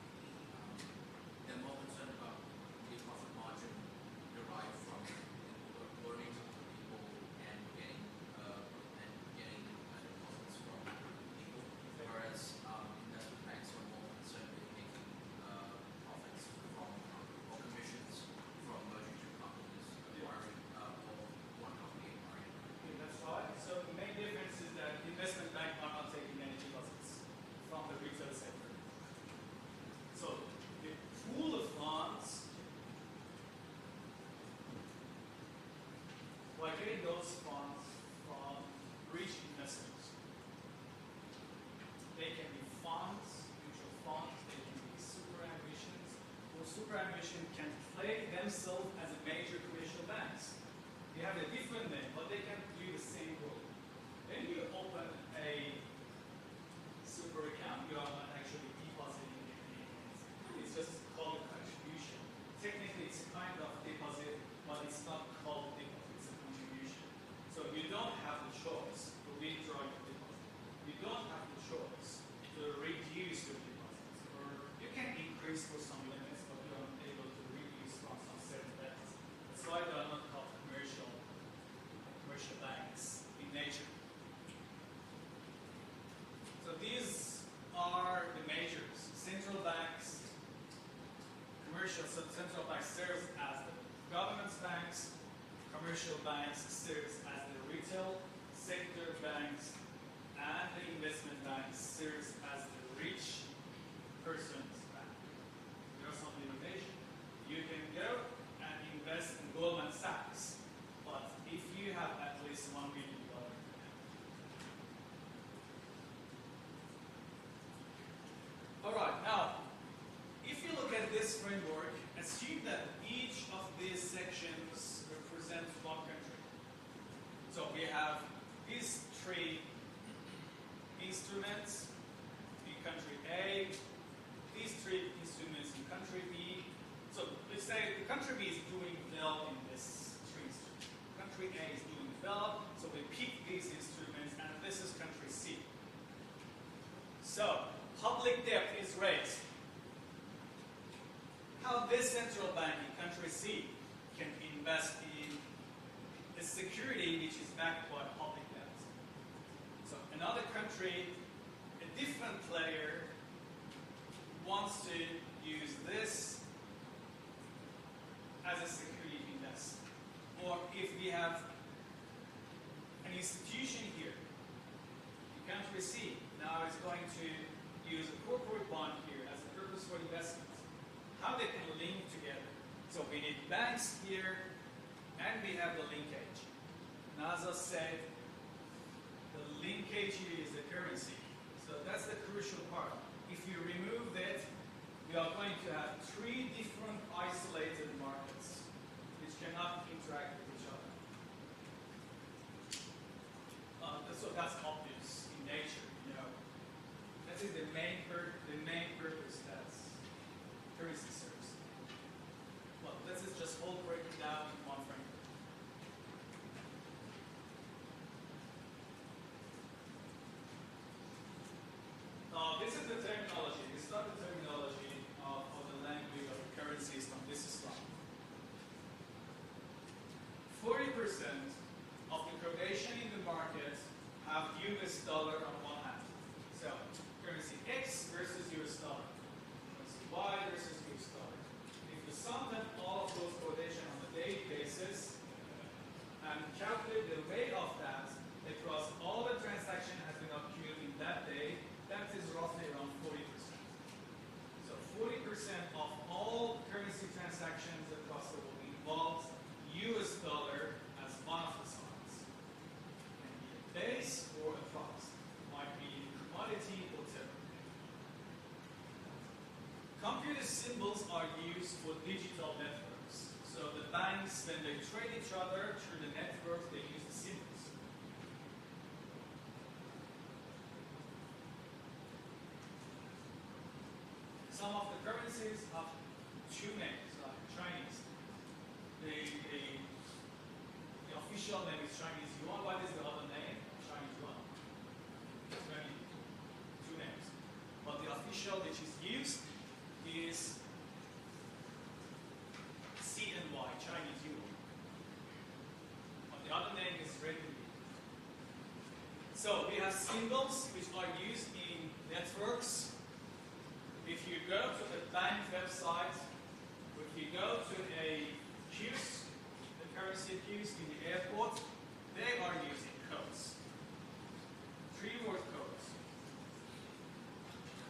they're more concerned about the profit margin derived from earnings of the people and getting deposits from people, whereas investment banks are more concerned with making profits from or commissions from merging two companies, acquiring or one company acquiring. Okay, that's right. So the main difference is that investment banks are not taking any deposits from the retail sector. So the pool of funds, by getting those funds from rich investors, they can be funds, mutual funds, they can be superannuations, or superannuation can play themselves as a major commercial banks. They have a different name, but they can do the same role. When you open a super account, you are not actually depositing anything. It's just called a contribution. Technically, it's a kind of deposit, but it's not called deposit, it's a contribution. So you don't have the choice to withdraw your deposit. You don't have the choice to reduce your deposits. Or you can increase for some limits, but you are not able to reduce from some certain limits. That's why they are not called commercial banks in nature. So these are the majors. Central banks, central banks serves as the government's banks, commercial banks serves as the retail sector banks, and the investment banks serves as the rich person's bank. There are some limitations. You can go and invest in Goldman Sachs, but if you have at least $1 million. All right, now, if you look at this framework, assume that each of these sections represents one country. So we have these three instruments, we country A, these three instruments in country B. So let's say the country B is doing well in this three instruments. Country A is doing well, so we pick these instruments, and this is country C. So public debt is raised. How this central bank in country C can invest in a security which is backed by public debt. So another country, a different player, wants to use this as a security investment. Or if we have an institution here, in country C, now is going to use a corporate bond here as a purpose for investment. How they can link together. So we need banks here, and we have the linkage. NASA said the linkage here is the currency. So that's the crucial part. If you remove that, we are going to have three different isolated markets which cannot interact with each other. So that's obvious in nature, you know. That is the main purpose that currency serves. Well, this is just all breaking down in one framework. This is the terminology. This is not the terminology of the language of the currencies from this slide. 40% of the quotation in the market have US dollar on one hand. So currency X versus US dollar. Currency Y versus US dollar. If you sum them all of those quotations on a daily basis and calculate the rate of that across all the transactions has been occurred in that day, that is roughly around 40%. So 40% of all currency transactions across the world involves US dollar as one of the signs. It can be a base or a proxy. It might be a commodity, whatever. Computer symbols are used for digital networks. So the banks, when they trade each other through the network, they use the symbols. Some of the currencies have two names, like Chinese. The official name is Chinese yuan. What is the other name? Chinese yuan. It's very two names. But the official which is used is CNY, Chinese yuan. But the other name is renminbi. So we have symbols which are used in networks. If you go to the bank website, if you go to a queues, the currency queues in the airport, they are using codes. 3-word codes.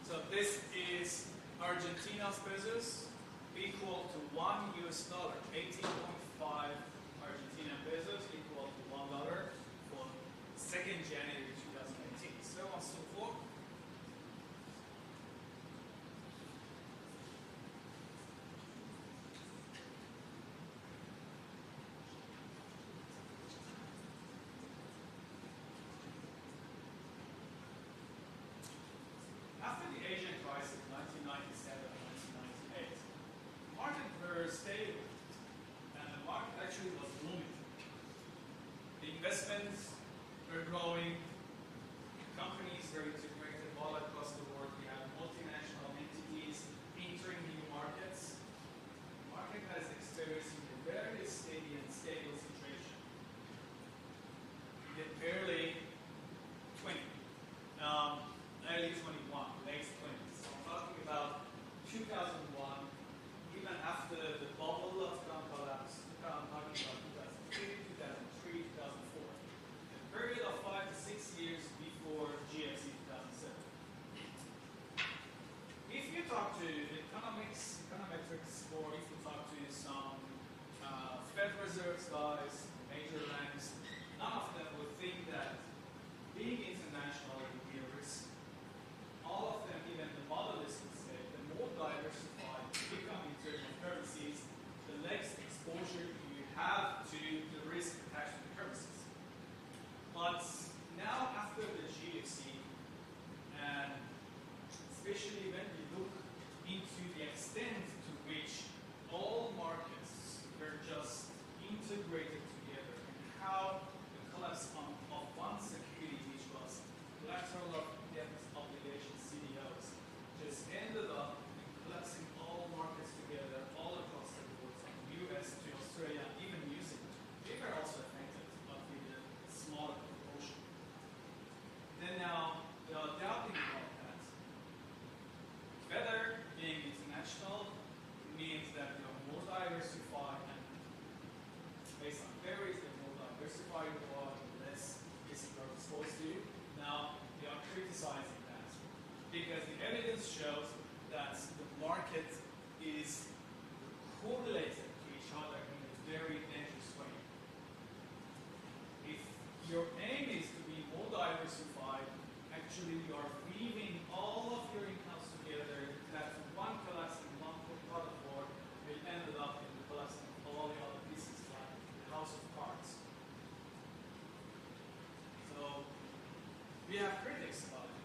So this is Argentina's pesos equal to $1 US, 18.5 Argentine pesos equal to $1 for 2nd January 2018. So on and so forth. After the Asian crisis in 1997 and 1998, the market were stable, and the market actually was booming. The investments were growing, companies were integrated all across the world. We have multinational entities entering new markets. The market has experienced a very steady and stable situation. In the early 20, early 21, late 20s. So I'm talking about 2001, even after the bubble of collapse. I'm talking about 2002, 2003, 2004. A period of 5 to 6 years before GFC 2007. shows that the market is correlated to each other in a very dangerous way. If your aim is to be more diversified, actually you are weaving all of your incomes together, that one collapse in one part of the board will end up in the collapse of all the other pieces, like the house of cards. So we have critics about it.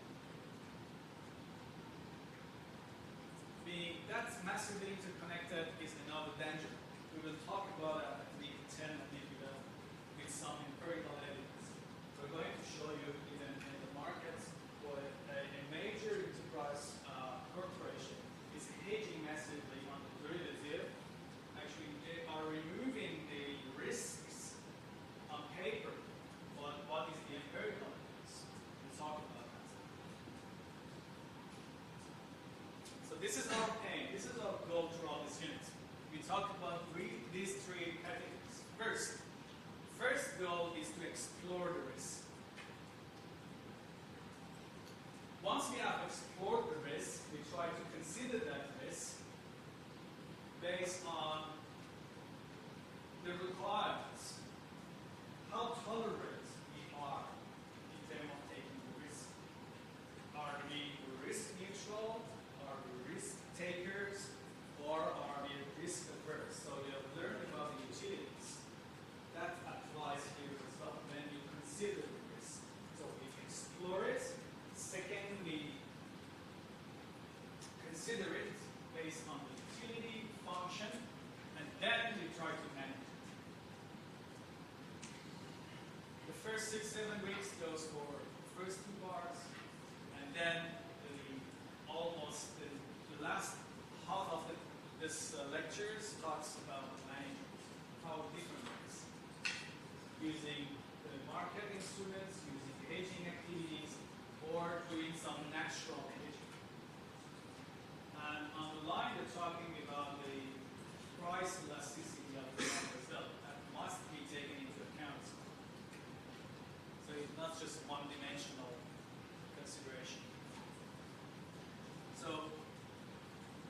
Being that massively interconnected is another danger. We will talk about that at week 10 and maybe with some empirical evidence. We're going to show you even in the markets where a major enterprise corporation is hedging massively on the derivative. Actually, they are removing the risks on paper, but what is the empirical evidence? We'll talk about that. So this is our aim. This is our goal throughout this unit. We talk about these three categories. First goal is to explore the risk. Once we have explored the risk, we try to consider that risk based on the requirements. How tolerant we are in terms of taking the risk. Are we risk neutral? Are we risk takers? Or are we risk averse? So we have learned about the utilities. That applies here as well when you consider the risk. So we explore it. Second, we consider it based on the utility function, and then we try to manage it. The first 6-7 weeks goes for the first two parts, and then almost the last half of this lectures talks about management, how different it is. Using the market instruments, using hedging activities, or doing some natural hedging. And on the line, they're talking about the price elasticity of the market as well. That must be taken into account. So it's not just one-dimensional consideration. So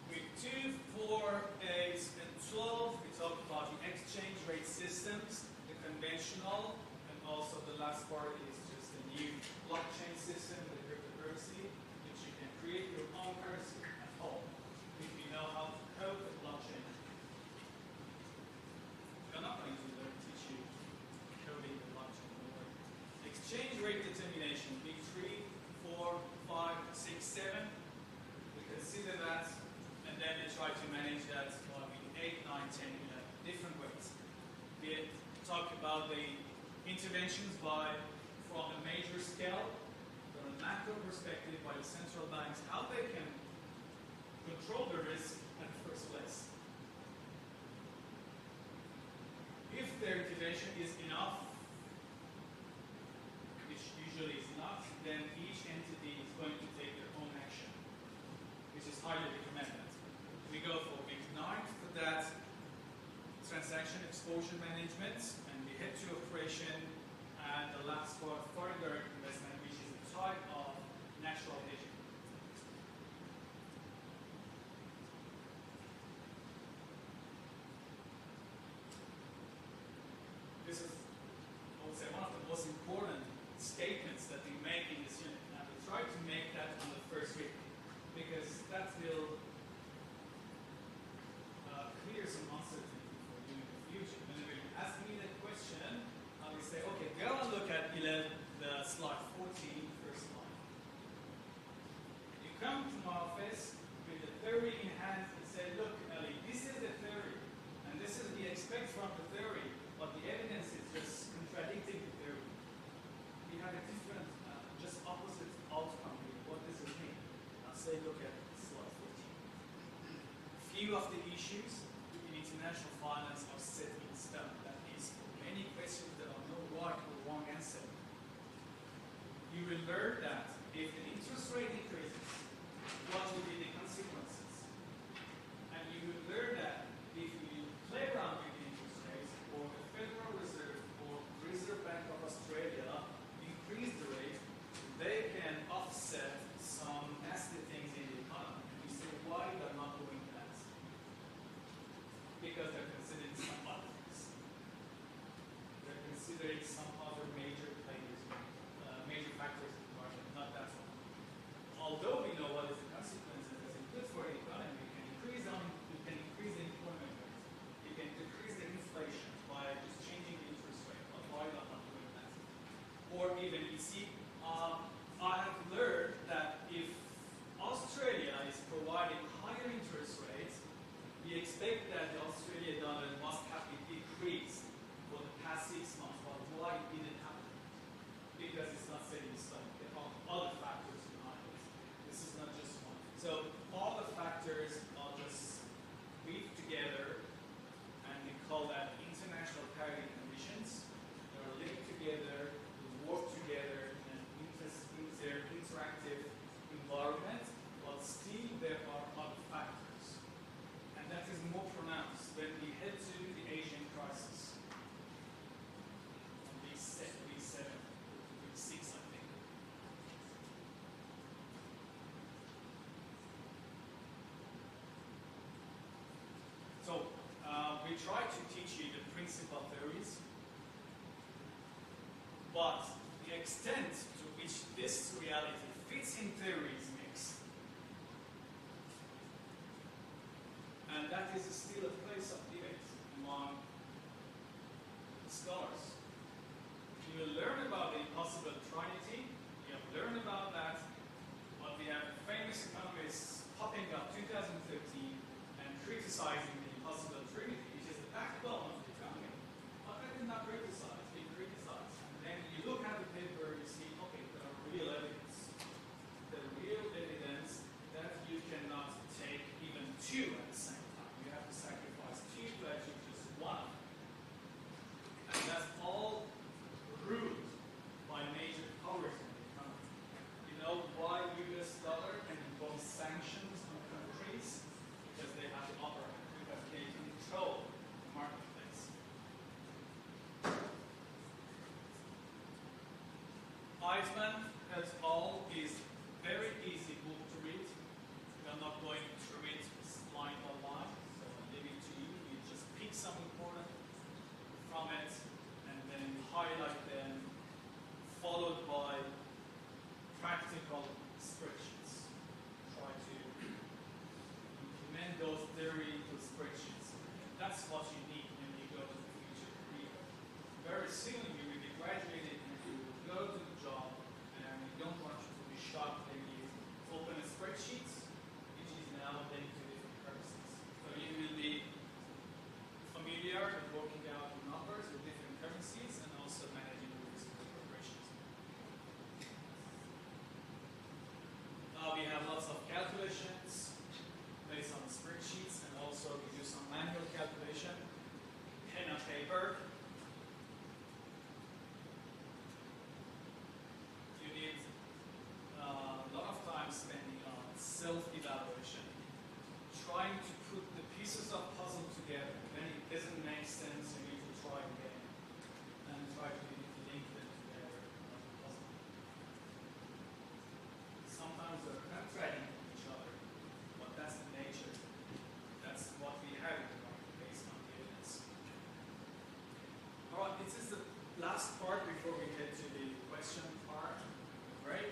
week 2, 4, 8, and 12, we talk about the exchange rate systems, the conventional, and also the last part is just the new blockchain system, the cryptocurrency, which you can create your own currency at home if you know how to code the blockchain. We're not going to teach you coding the blockchain. Exchange rate determination, week 3, 4, 5, 6, 7. We consider that, and then we try to manage that in 8, 9, 10, 11 different ways. We talk about the interventions from a major scale, from a macro perspective by the central banks, how they can control the risk at the first place. If their intervention is enough, which usually is not, then each entity is going to take their own action, which is highly recommended. We go for week 9 for that transaction exposure management, and we head to operation, and the last part, further investment, which is a type of natural hedging. This is, I would say, one of the most important statements that we make in this unit, and we try to make that on the first week, because that will clear some uncertainty for you in the future. Whenever you ask me that question, I will say, okay, go and look at the slide 14, first line. You come to my office with the theory in hand and say, look, Ellie, this is the theory, and this is what we expect from the theory, but the evidence is just contradicting the theory. We have a different, just opposite outcome here. What does it mean? I'll say, look at slide 14. Few of the issues in international finance are set in stone. That is, for many questions there are no right or wrong answer. You will learn that if the interest rate increases, what will be the consequences? And you will learn that if you play around with the interest rates, or the Federal Reserve or Reserve Bank of Australia increase the rate, they can offset some nasty things in the economy. we try to teach you the principal theories, but the extent to which this reality fits in theory is mixed. And that is still a place of debate among scholars. You will learn about the impossible trinity, you have learned about that, but we have famous economists popping up 2013 and criticizing the impossible trinity, which is the backbone of the economy. But that is not criticized, being criticized. And then you look at the paper, you see, okay, there are real evidence. The real evidence that you cannot take even two at the same time. You have to sacrifice two to achieve just one. And that's all ruled by major powers in the economy. You know why US dollar can impose sanctions on countries? Because they have to operate, because they control the marketplace. Eichmann, as all, is very easy book to read. I'm not going through it line by line, so I'll leave it to you. You just pick some important from it and then highlight them, followed by practical spreadsheets. Try to implement those theory into spreadsheets. That's what you need when you go to the future career. Very soon you will be graduated and you will go to the job, and we don't want you to be shocked when you open a spreadsheet, which is now linked to different currencies. So you will be familiar with working out the numbers with different currencies and also managing risk of corporations. We have lots of calculations based on spreadsheets, and also we do some manual calculation, pen and paper. You need a lot of time spending on self-evaluation, trying to put the pieces of puzzle together. When it doesn't make sense, you need to try again and try to link them together as a puzzle. Sometimes they're contradicting each other, but that's the nature. That's what we have in the market based on the evidence. All right, this is the last part before we get to the question part, the break.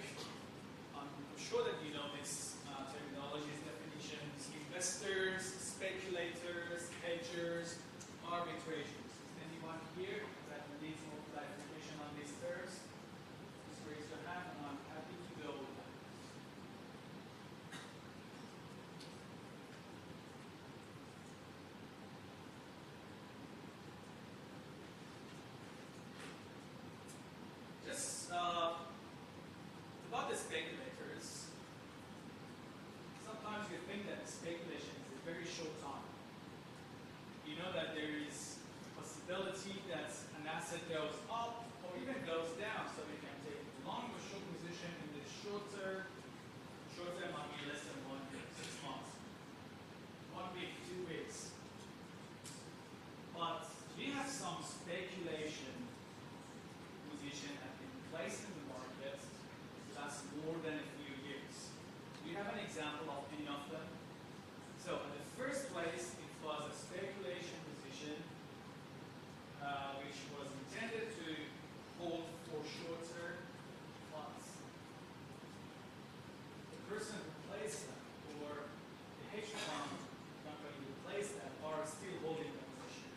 I'm sure that you know this terminologies, definitions: investors, speculators, hedgers, arbitrators. Is anyone here that needs more clarification on these terms? Just raise your hand and I'm happy to go with that. Just about the speculators, sometimes you think that speculation is a very short time. You know that there is a possibility that an asset goes up or even goes down, so we can take a long or short position in the short term might be less than 1 year, 6 months, 1 week, 2 weeks. But we have some speculation position that been placed in the market lasts more than a few years. Do you have an example of any of them? So in the first place, it was a speculation position which was intended to hold for shorter funds. The person who placed them, or the hedge fund company who placed them, are still holding the position.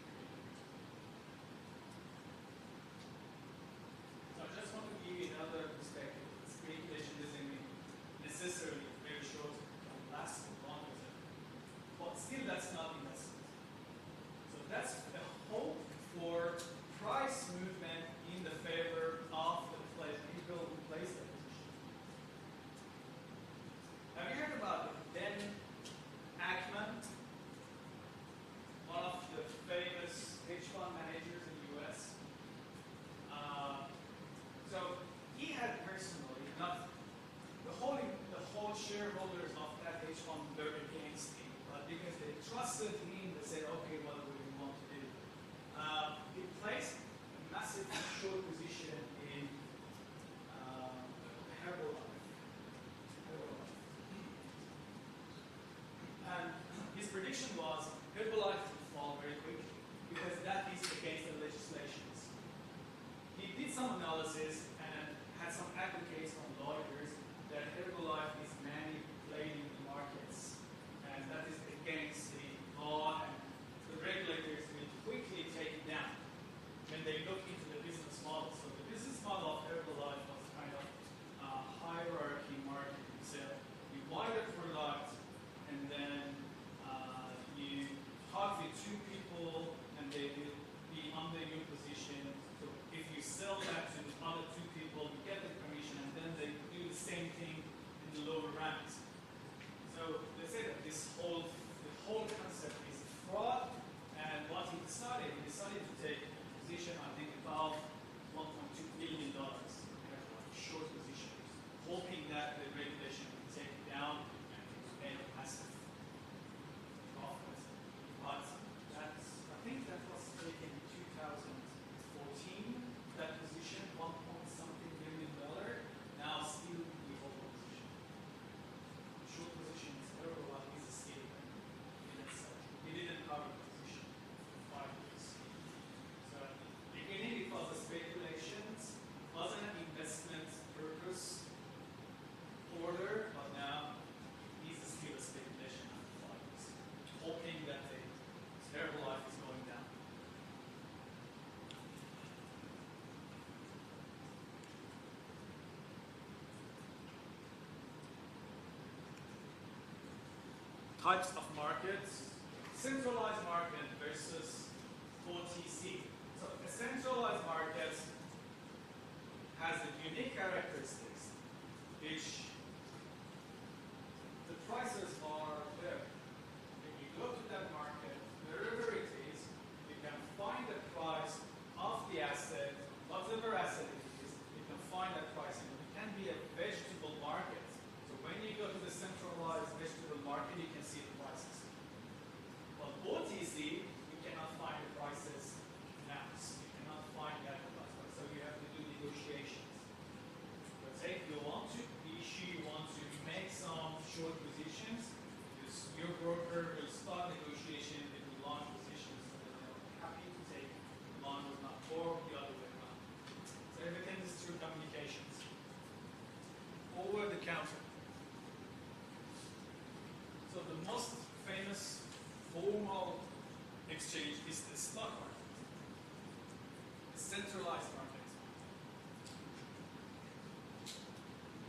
So I just want to give you another perspective. Speculation doesn't mean necessarily very short and last for longer term. But still, that's not investment. So that's a hope for price movement in the favor of the people who place the position. Have you heard about Ben Ackman, one of the famous hedge fund managers in the US? So he had personally, not the whole shareholders of that hedge fund were against him, but because they trusted him, they said, okay, what do we want to do? He placed a massive short position in Herbalife. And his prediction was Herbalife would fall very quickly. some analysis and had some advocates from lawyers that Herbalife is manipulating the markets, and that is against the law, and the regulators will quickly take it down when they look into the business model. So the business model of Herbalife was kind of hierarchy marketing. So you buy the product, and then you talk with two people, and they will be under your position. So if you sell that to the other two people, you get the commission, and then they do the same thing in the lower ranks. So they say that the whole concept is fraud, and what he decided to take a position, I think, about $1.2 billion short position, hoping that the regulation will take it down and make a massive profit. But I think that was taken in 2014, that position, 1 point something billion dollar, now still the whole position. Short position is Herbalife is a statement in itself. He didn't cover the position for 5 years. So at the beginning it was a speculations, wasn't an investment purpose order, but now it's still a speculation after 5 years, hoping that the Herbalife is going down. Types of markets, centralized market versus OTC. So a centralized market has a unique characteristics, which the prices are there. If you go to that market, wherever it is, you can find the price of the asset, whatever asset it is, you can find that price. And it can be a vegetable market. So when you go to the centralized vegetable market, you can see the prices. But OTC, you cannot find the prices now. You cannot find that price. So you have to do negotiations. Let's say you want to make some short positions, your broker will start negotiation with the long positions, so that they're happy to take long or not, or the other way around. So everything is through communications. Over the counter. So the most famous formal exchange is the stock market, the centralized market.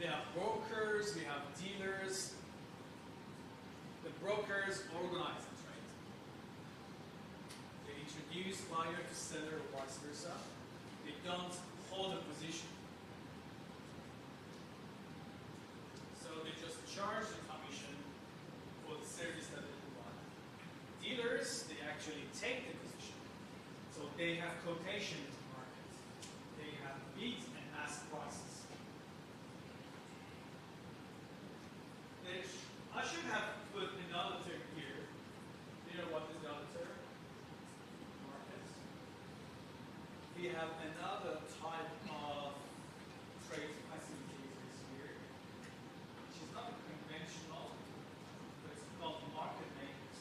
We have brokers, we have dealers. The brokers organize the trade. They introduce buyer to seller or vice versa. They don't hold a position. So they just charge the commission for the service that they provide. Dealers, they actually take the position. So they have quotation in the market. They have bid and ask prices. I should have put another term here. You know what is the other term? Markets. We have another type of trade facilitators here, which is not conventional, but it's called market makers.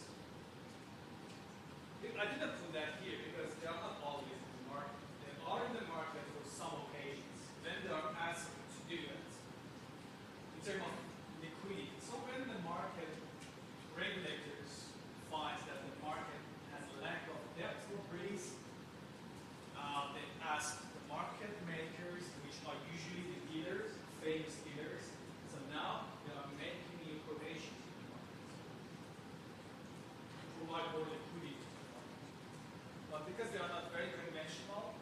I didn't put that here because they are not always in the market. They are in the market for some occasions. Then they are asked to do it. In terms of liquidity. So when the market regulators find that the market has a lack of depth or breeze, they ask the market makers, which are usually the dealers, famous dealers. So now they are making new quotations in the market to provide more liquidity to the market. But because they are not very conventional,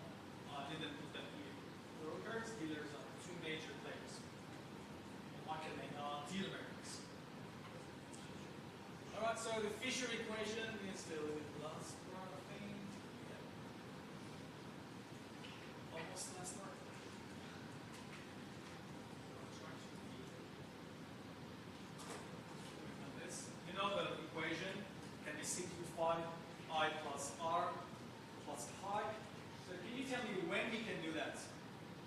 I didn't put that here. Brokers, dealers are the two major players. Market deal makers. All right, so the Fisher equation is the last part, I think. Yeah. Almost last part. And this, you know the equation can be simplified, I plus R plus pi. So can you tell me when we can do that?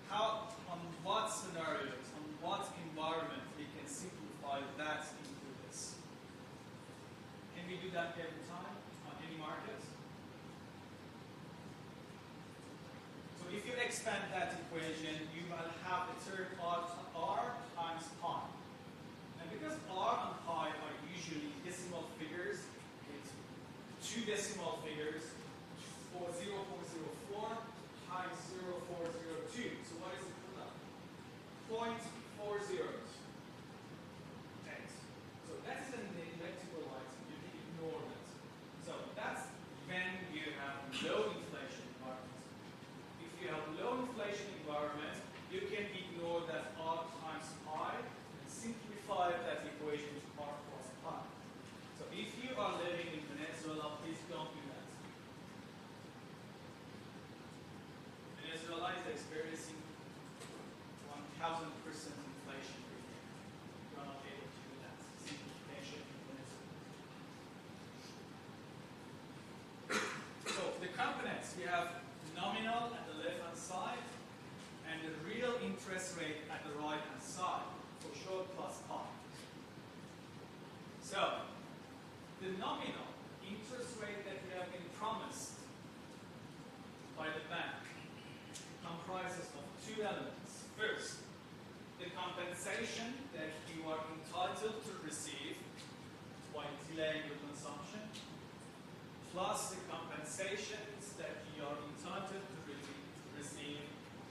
How, on what scenarios, on what environment we can simplify that into this? Can we do that every time on any market? So if you expand that equation, you will have the term r times pi. And because r and pi are usually decimal figures, it's two decimal figures for 0.04 times 0.402. So what is the equivalent? 0.40. So that is an electrical item. You can ignore that. So that's when you have low inflation environment. If you have low inflation environment, you can ignore that r times pi and simplify that equation to r plus pi. So if you are living in Venezuela, please don't do that. Venezuela is experiencing 1,000% inflation per year. You are not able to do that. Simplification in Venezuela. So the components, we have nominal at the left-hand side and the real interest rate at the right-hand side, for sure plus pi. So the nominal interest rate that you have been promised by the bank comprises of two elements. First, the compensation that you are entitled to receive by delaying your consumption, plus the compensations that you are entitled to receive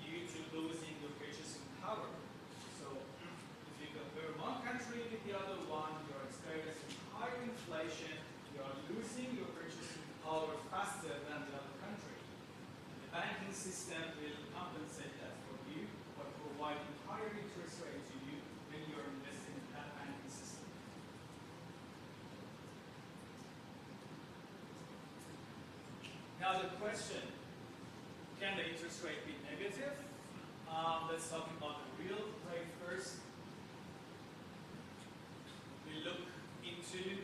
due to losing your purchasing power. So if you compare one country with the other one, you are experiencing higher inflation, you are losing your purchasing power faster than the other country. The banking system will compensate that for you by providing higher interest rate to you when you are investing in that banking system. Now the question, can the interest rate be negative? Let's talk about the real rate first. We look into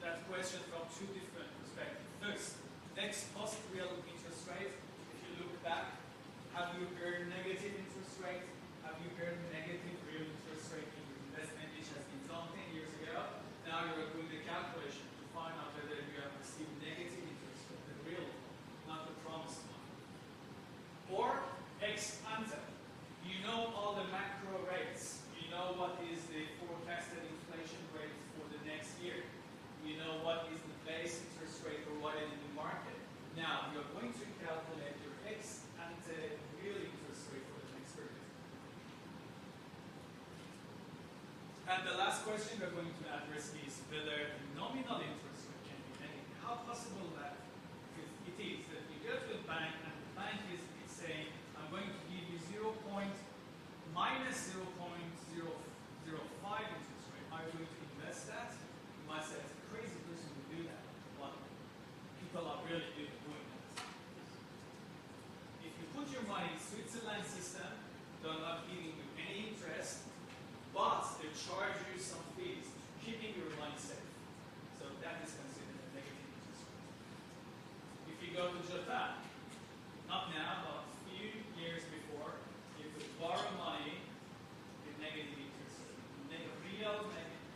that question from two different perspectives. First, ex post real interest rate. If you look back, have you earned negative interest rate? Have you earned negative real interest rate in your investment, which has been done 10 years ago? Now you're doing the calculation to find out whether you have received negative interest rate, the real one, not the promised one. Or ex ante. You know all the macro rates. You know what is the forecasted inflation rate for the next year. You know what is the base interest rate provided in the market. Now you're going to calculate your ex ante real interest rate for the next period. And the last question we're going to address is whether the nominal interest rate can be negative. How possible that it is that you go to the bank and the bank is saying, I'm going to give you minus 0.005 interest rate. Are you going to invest that? You might say, it's a crazy person to do that. But people are really doing that. If you put your money in Switzerland system, they're not giving you any interest, but they charge you some fees, keeping your money safe. So that is considered a negative interest rate. If you go to Japan, not now, but a few years before, you could borrow money with negative interest rate,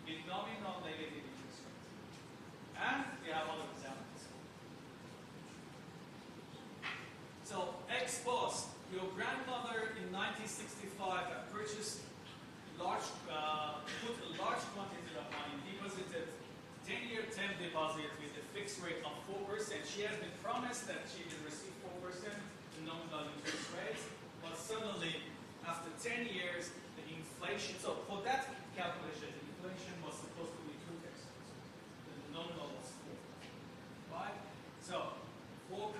with nominal negative interest rate. And we have other examples. So, ex post, your grandmother in 1965 had purchased put a large quantity of money, deposited 10-year term deposit with a fixed rate of 4%. She has been promised that she will receive 4% nominal interest rate, but suddenly, after 10 years, the inflation, so for that calculation, the inflation was supposed to be 2%. The nominal was 4%. Right? So, 4%,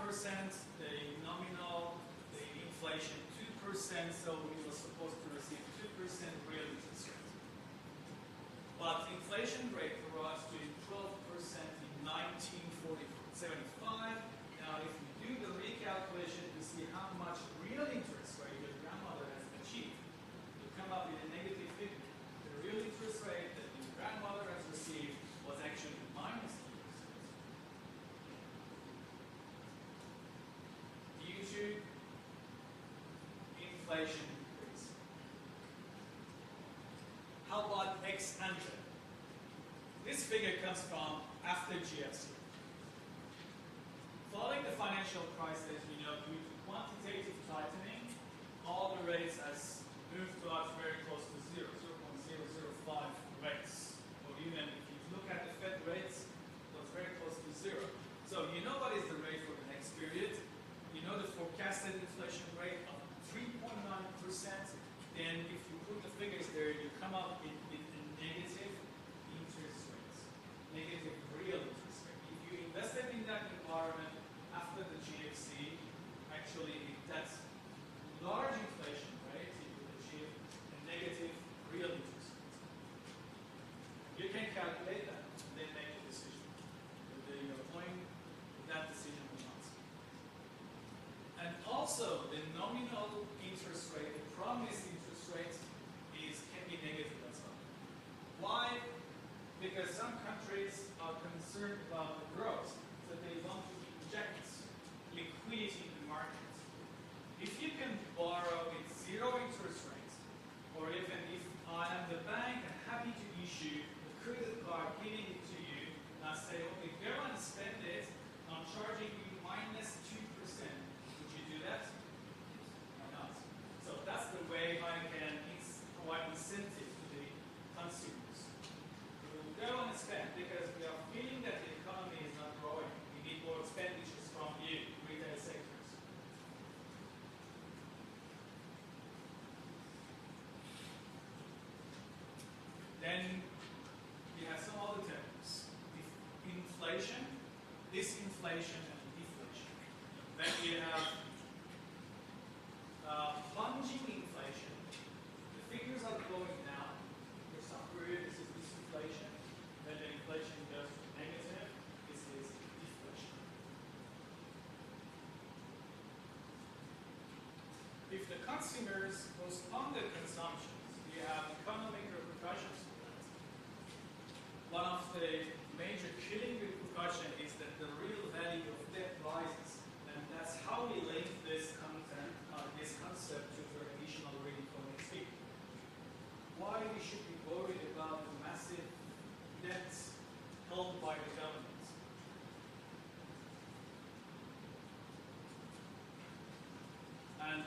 the nominal, the inflation 2%, so we were supposed to receive 2% real interest rate. But inflation rate rose to 12% in 1975. Now, if you do the recalculation to see how much real interest rate your grandmother has achieved, you come up with a negative figure. The real interest rate that your grandmother has received was actually minus 2% due to inflation increase. How about ex ante? This figure comes from after GFC. Following the financial crisis, due to quantitative tightening, all the rates has moved towards very close to zero, 0.005 rates. Or even if you look at the Fed rates, it was very close to zero. So you know what is the rate for the next period? You know the forecasted inflation rate of 3.9%. Then if you put the figures there, you come up with a negative interest rates, negative real interest rate. If you invested in that environment after the GFC, actually that's large inflation rate, you will achieve a negative real interest rate. You can calculate that and then make a decision whether you're going with that decision or not. And also the nominal interest rate, the promised interest rate can be negative as well. Why? Because some countries are concerned about the growth, so they want to inject liquidity in the market. If you can borrow with zero interest rates, or even if I am the bank and happy to issue a credit card, giving it to you, and I say, okay, go and spend it, I'm charging you minus 2%. Would you do that? Or not? So that's the way I can provide incentive to the consumers. We will go and spend because we are feeling that the economy is not growing. We need more expenditures from you, retail sectors. Then we have some other terms. Inflation, disinflation, and deflation. Then we have plunging inflation. The figures are going down. For some period, this is disinflation. Then the inflation goes to negative. This is deflation. If the consumers postpone their consumptions, we have economic repercussions for that. One of the major killing repercussion is that the real value of debt rises. And that's how we link this concept to traditional real economic speak. Why we should be worried about the massive debts held by the government? And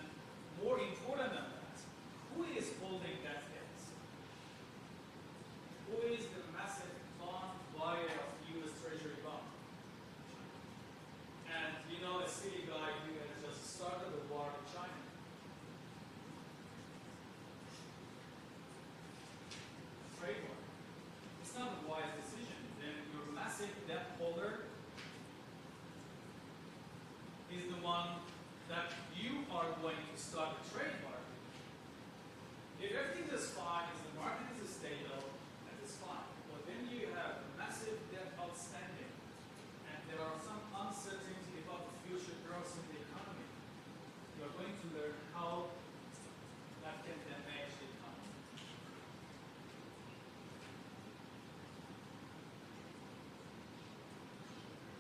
more important than that, who is holding that debt? Who is the massive bond buyer of U.S. Treasury bond? And you know, a silly guy who has just started the war in China. Trade war. It's not a wise decision. Then your massive debt holder is the one that you are going to start a trade war. If everything is fine, if the market is stable, that is fine. But then you have massive debt outstanding, and there are some uncertainty about the future growth of the economy. You are going to learn how that can damage the economy.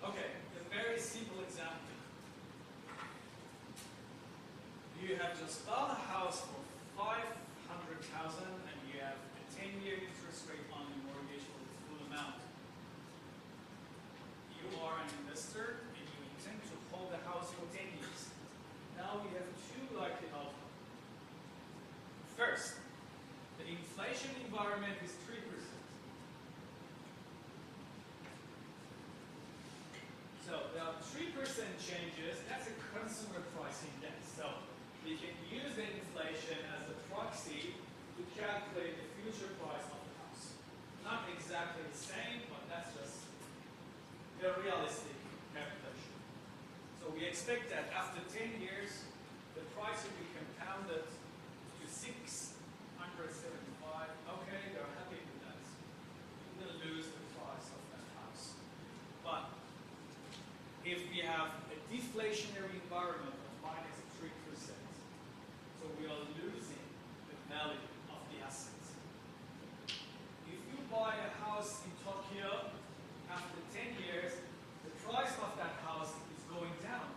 Okay, a very simple example. You have just bought a house for $500,000 and you have a 10-year interest rate on the mortgage for the full amount. You are an investor and you intend to hold the house for 10 years. Now we have two likely outcomes. First, the inflation environment is 3%. So there are 3% changes. That's a consumer price index. So we can use the inflation as a proxy to calculate the future price of the house. Not exactly the same, but that's just a realistic calculation. So we expect that after 10 years, the price will be compounded to 675. Okay, they're happy with that. We will lose the price of that house. But if we have a deflationary environment of minus 3%, so we are losing the value of the assets. If you buy a house in Tokyo, after 10 years, the price of that house is going down.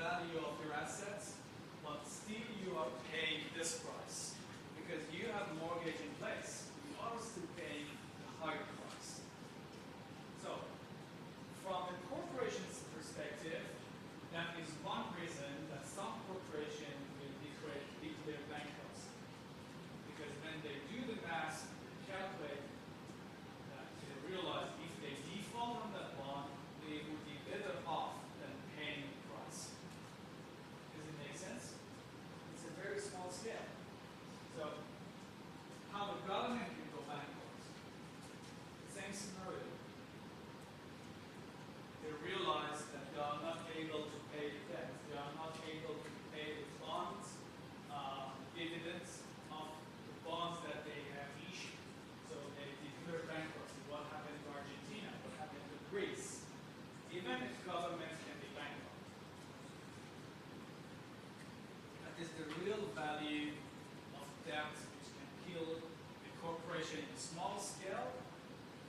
value of your assets, but still you are paying this price because you have mortgage in place. You are still paying the higher price. So, from a corporation's perspective, that is one reason that some corporations will declare bankruptcy. Because when they do the math, they calculate that they realize if they default on that bond, they would be better off than paying the price. Does it make sense? It's a very small scale. So, how the government can go bankrupt? Same scenario. They realize that they are not able to pay the debt. They are not able to pay the bonds, dividends of the bonds that they have issued. So they declare bankruptcy. What happened to Argentina? What happened to Greece? Even if governments can be bankrupt. That is the real value of debt, which can kill the corporation in a small scale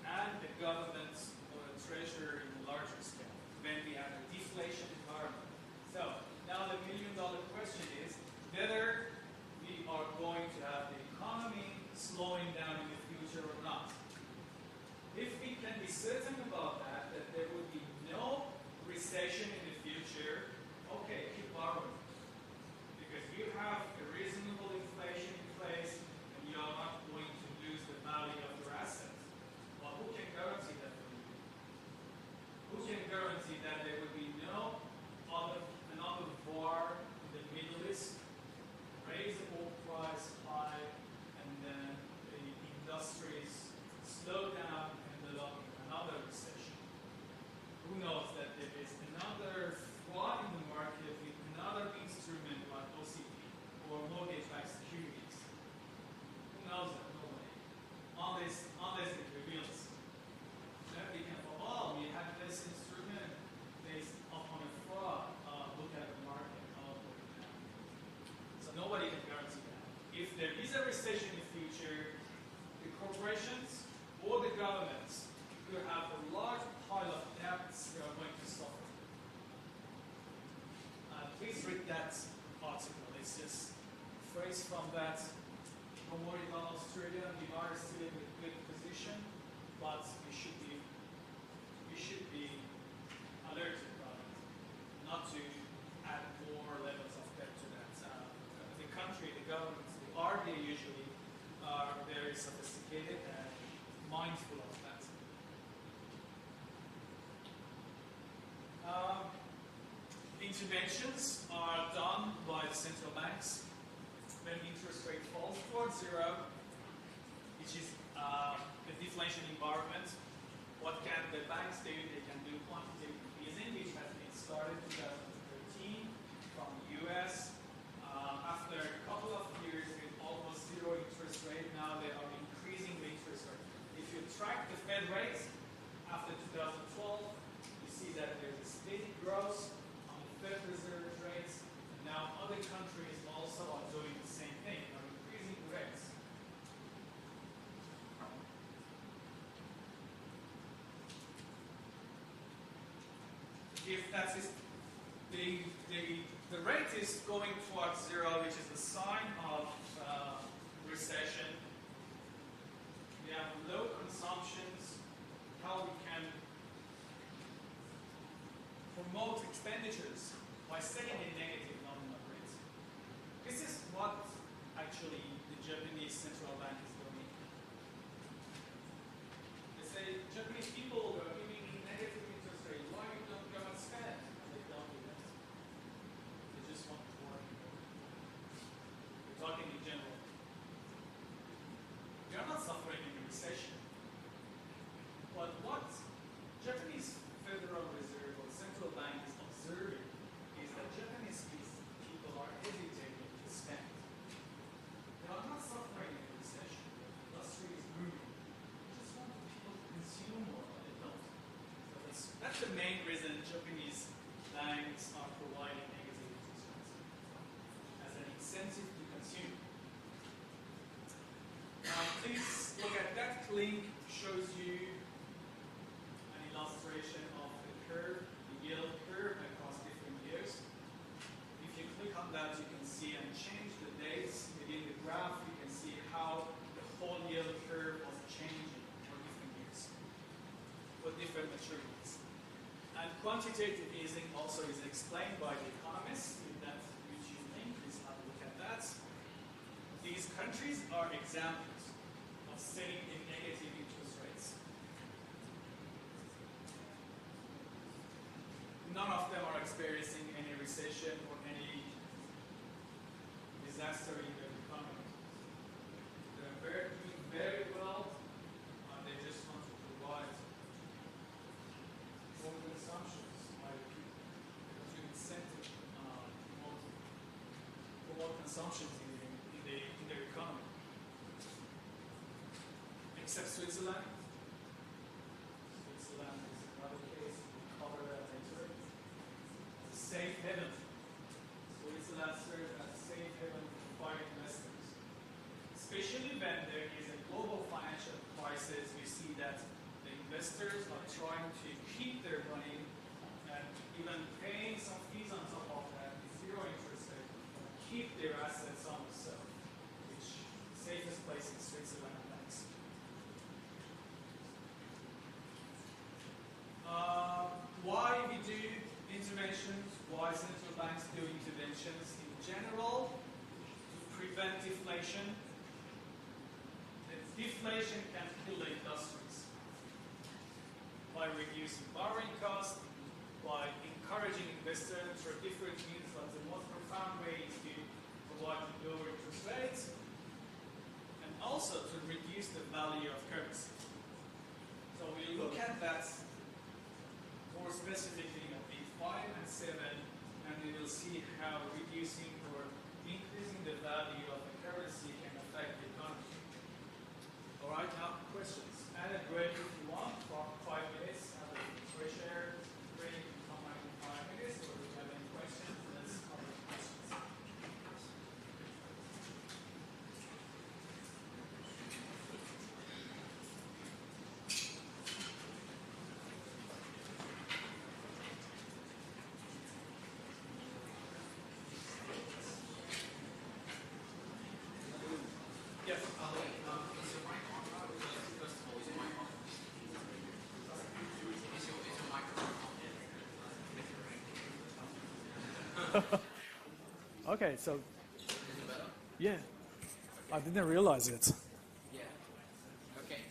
and the governments or the treasurer in a larger scale when we have a deflation environment. So now the million-dollar question is whether we are going to have the economy slowing down in the future or not. If we can be certain about that there would be no recession in the future, okay, keep borrowing. Because you have a reasonable inflation in place and you are not going to lose the value of your assets. Well, who can guarantee that for you? Who can guarantee that there will be another war in the Middle East, raise the oil price high, and then the industries slow down and develop another recession? Who knows that there is another fraud in the market with another instrument like OCP or mortgage-backed securities? Who knows that? Nobody. Unless it reveals. Then we can, we have this instrument based upon a fraud. Look at the market. So nobody can guarantee that. If there is a recession in the future, the corporations or the governments who have a large pile of debts, they are going to suffer. Please read that article. It's just a phrase from that. Don't worry about Australia. We are still in a good position, but we should be alerted about it, not to add more levels of debt to that. The country, the governments, the RBA usually are very sophisticated and mindful of that. Interventions are done by the central banks when interest rate falls towards zero, which is a deflation environment. What can the banks do? They can do quantitative easing, which has been started in 2013 from the US. After a couple of years with almost zero interest rate, now they are increasing the interest rate. If you track the Fed rates after 2012, you see that there's a steady growth on the Fed Reserve rates. And now other countries also are doing the same thing. They're increasing rates. If that is the rate is going towards zero, which is a sign of recession. We have low consumptions. How we can promote expenditures by setting a negative nominal rate. This is what actually the Japanese central bank is doing. They say Japanese people are giving negative interest rate. Why you don't go and spend? And they don't do that. They just want to work. We're talking in general. We are not suffering in a recession. But what Japanese Federal Reserve or central bank is observing is that Japanese people are hesitating to spend. They are not suffering in a recession. The industry is booming. They just want people to consume more, but they don't. So that's the main reason Japanese banks are providing negative interest rates as an incentive to consume. Please look at that link. Shows you an illustration of the curve, the yield curve across different years. mature ones. And quantitative easing also is explained by the economists in that YouTube link. Please have a look at that. These countries are examples of setting in negative interest rates. None of them are experiencing any recession or any disaster in their economy. They're doing very well. They just want to provide more consumptions by the people to incentive for more consumptions in their economy. Except Switzerland. Switzerland is another case. We'll cover that later. It's a safe haven. Switzerland serves as a safe haven for foreign investors. Especially when there is a global financial crisis, we see that the investors are trying to keep their money and even paying some fees on top of that, zero interest rate, keep their assets on the shelf, which is the safest place in Switzerland banks. Why we do interventions, why central banks do interventions in general, to prevent deflation. Deflation can kill the industries by reducing borrowing costs, by encouraging investors through different means, but the most profound way is to provide lower interest rates, and also to reduce the value of currency. So we look at that more specifically at week 5 and 7, and we will see how reducing or increasing the value of the currency can affect the economy. All right, now questions. Add a break if you want for 5 minutes. Have a fresh air break. Come back in 5 minutes. Or if you have any questions, let's cover the questions. Yes. Is your mic on? First of all, is your mic on? Is your microphone on? Okay, so Is it better? yeah, I didn't realize it. Yeah. Okay.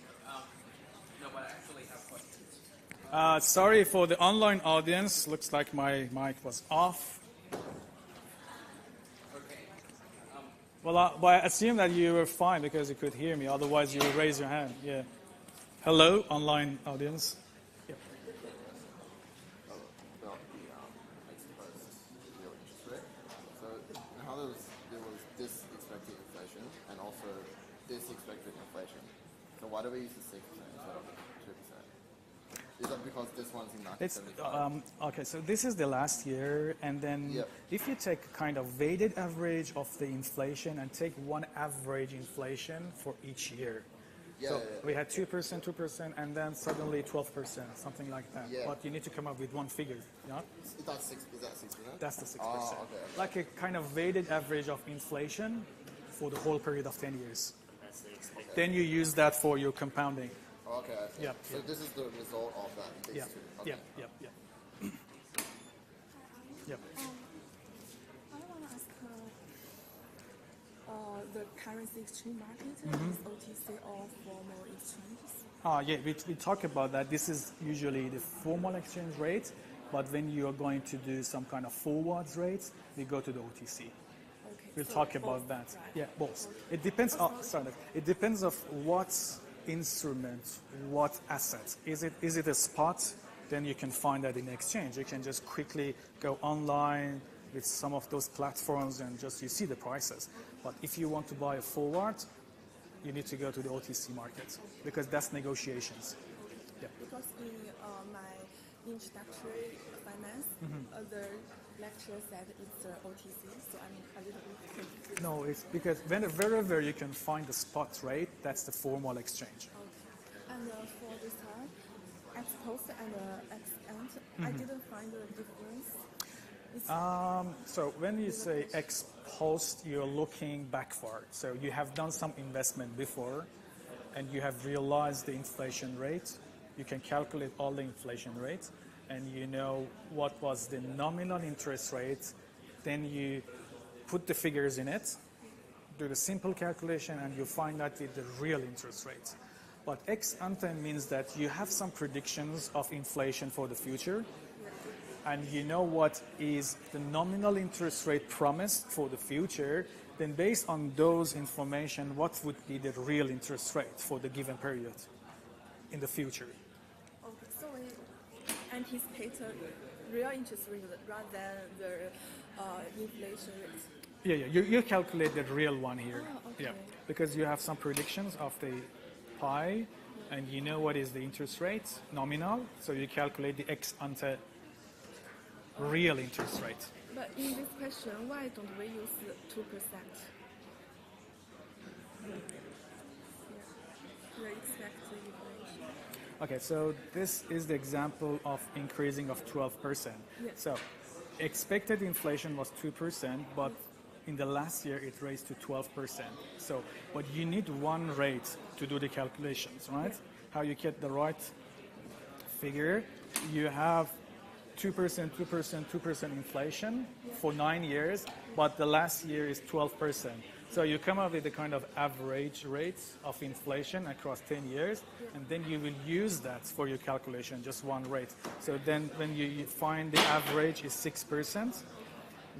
No, but I actually have questions. Sorry for the online audience. Looks like my mic was off. Okay. Well, but I assume that you were fine because you could hear me. Otherwise, you would raise your hand. Yeah. Hello, online audience. Yep. About the exposed real interest rate. So how there was this expected inflation and also this expected inflation. So why do we use the 6% instead of 2%? Is that because this one's in It's 1975? okay. So this is the last year, and then Yep. if you take kind of weighted average of the inflation and take one average inflation for each year. So we had 2%, 2%, and then suddenly 12%, something like that. Yeah. But you need to come up with one figure. Yeah. Is that 6%? That's the 6%. Oh, okay. Like a kind of weighted average of inflation for the whole period of 10 years. Then you use that for your compounding. Okay. Okay. Yep, So yep. this is the result of that. These Yeah, two. yeah, Okay. yeah, yeah. Yep. I want to ask the currency exchange market Mm-hmm. is OTC or formal exchanges? Yeah, we talk about that. This is usually the formal exchange rate, but when you are going to do some kind of forwards rates, we go to the OTC. Okay. We'll so talk about both, that. right? Yeah, both. Okay. It depends. It depends of what instrument, what asset. Is it a spot? Then you can find that in exchange. You can just quickly go online with some of those platforms and just you see the prices. But if you want to buy a forward, you need to go to the OTC market because that's negotiations. Yeah. Because in my introductory finance, the lecturer said it's OTC, so I'm a little bit confused. No, it's because wherever you can find the spot rate, that's the formal exchange. Okay. And for this time, ex post and ex ante, I didn't find the difference. It's So when you say ex post, you're looking backward. So you have done some investment before, and you have realized the inflation rate, you can calculate all the inflation rates, and you know what was the nominal interest rate. Then you put the figures in it, do the simple calculation, and you find out the real interest rates. But ex ante means that you have some predictions of inflation for the future, and you know what is the nominal interest rate promised for the future. Then based on those information, what would be the real interest rate for the given period in the future? Okay, so we anticipate a real interest rate rather than the inflation rate. Yeah. You calculate the real one here. Oh, okay. Yeah, because you have some predictions of the pi, and you know what is the interest rate, nominal, so you calculate the ex ante real interest rate. But in this question, why don't we use 2%? The expected inflation. Okay, so this is the example of increasing of 12%. Yes. So expected inflation was 2%, but in the last year it raised to 12%. So, but you need one rate to do the calculations, right? How you get the right figure, you have 2% inflation for 9 years, but the last year is 12%. So you come up with the kind of average rates of inflation across 10 years, and then you will use that for your calculation, just one rate. So then when you find the average is 6%,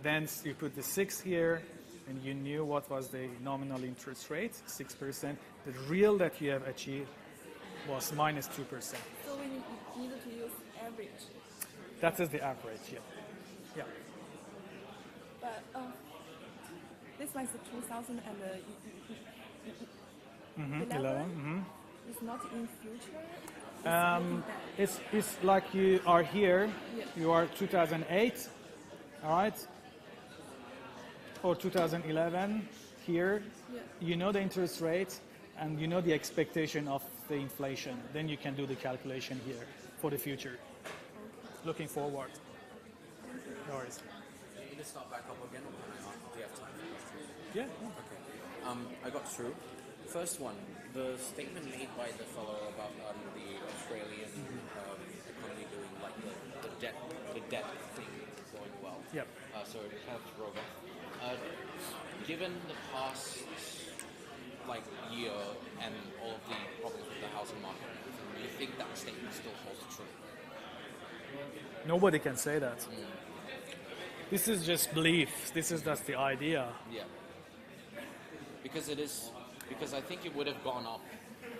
then you put the 6 here, and you knew what was the nominal interest rate, 6%. The real that you have achieved was minus 2%. So we need to use average. That is the average, yeah. Yeah. But this one is 2011. It's not in future. It's looking back. It's like you are here, Yeah. you are 2008, all right? Or 2011 here. Yeah. You know the interest rate and you know the expectation of the inflation. Then you can do the calculation here for the future. Looking forward. No worries. Can you just start back up again, or can I do you have time for questions? Yeah. Okay. I got through. First one, the statement made by the fellow about the Australian economy doing like the debt thing going well. Yep. So it kind of broke off. Given the past like year and all of the problems with the housing market, do you think that statement still holds true? Nobody can say that. This is just belief. This is just the idea. Yeah. Because I think it would have gone up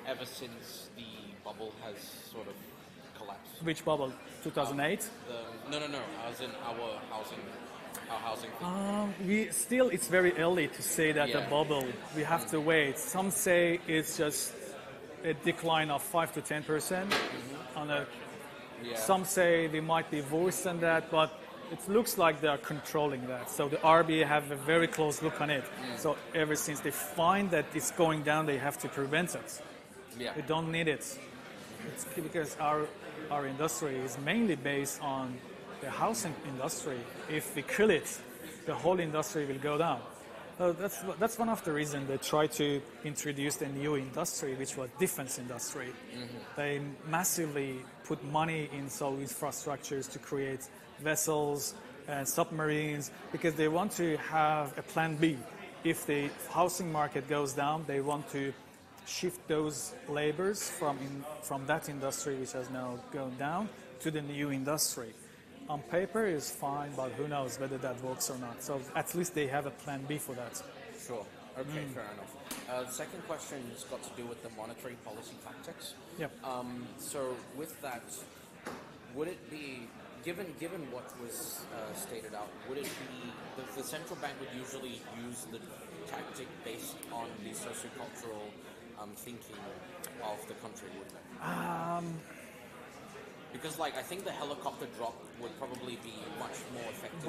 ever since the bubble has sort of collapsed. Which bubble? 2008? No. As in our housing thing. It's very early to say that Yeah. a bubble. We have to wait. Some say it's just a decline of 5 to 10%. On a, Yeah. Some say they might be worse than that, but it looks like they are controlling that. So the RBA have a very close look on it. So ever since they find that it's going down, they have to prevent it. Yeah. They don't need it. It's because our industry is mainly based on the housing industry. If we kill it, the whole industry will go down. So that's one of the reasons they try to introduce a new industry, which was defense industry. They massively put money in some infrastructures to create vessels and submarines because they want to have a plan B. If the housing market goes down, they want to shift those labors from that industry, which has now gone down, to the new industry. On paper is fine, but who knows whether that works or not. So at least they have a plan B for that. Sure. Okay, fair enough. The second question has got to do with the monetary policy tactics. Yep. So with that, would it be, given what was stated out, would it be, the central bank would usually use the tactic based on the sociocultural thinking of the country, wouldn't it? Because, like, I think the helicopter drop would probably be much more effective.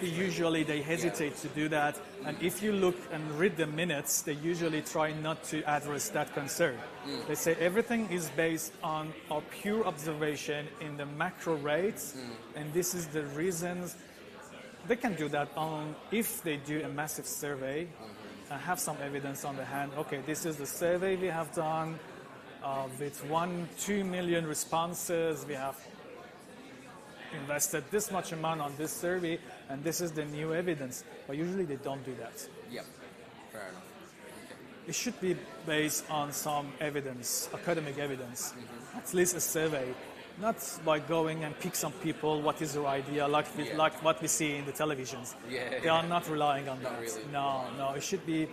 Usually they hesitate to do that. And if you look and read the minutes, they usually try not to address that concern. They say everything is based on our pure observation in the macro rates, and this is the reasons. They can do that if they do a massive survey and have some evidence on the hand. Okay, this is the survey we have done. With 2 million responses, we have invested this much amount on this survey, and this is the new evidence. But usually they don't do that. Yep. Fair enough. It should be based on some evidence, academic evidence, at least a survey, not by going and pick some people, what is your idea, like what we see in the televisions. They are not relying on that. Really. No, it should be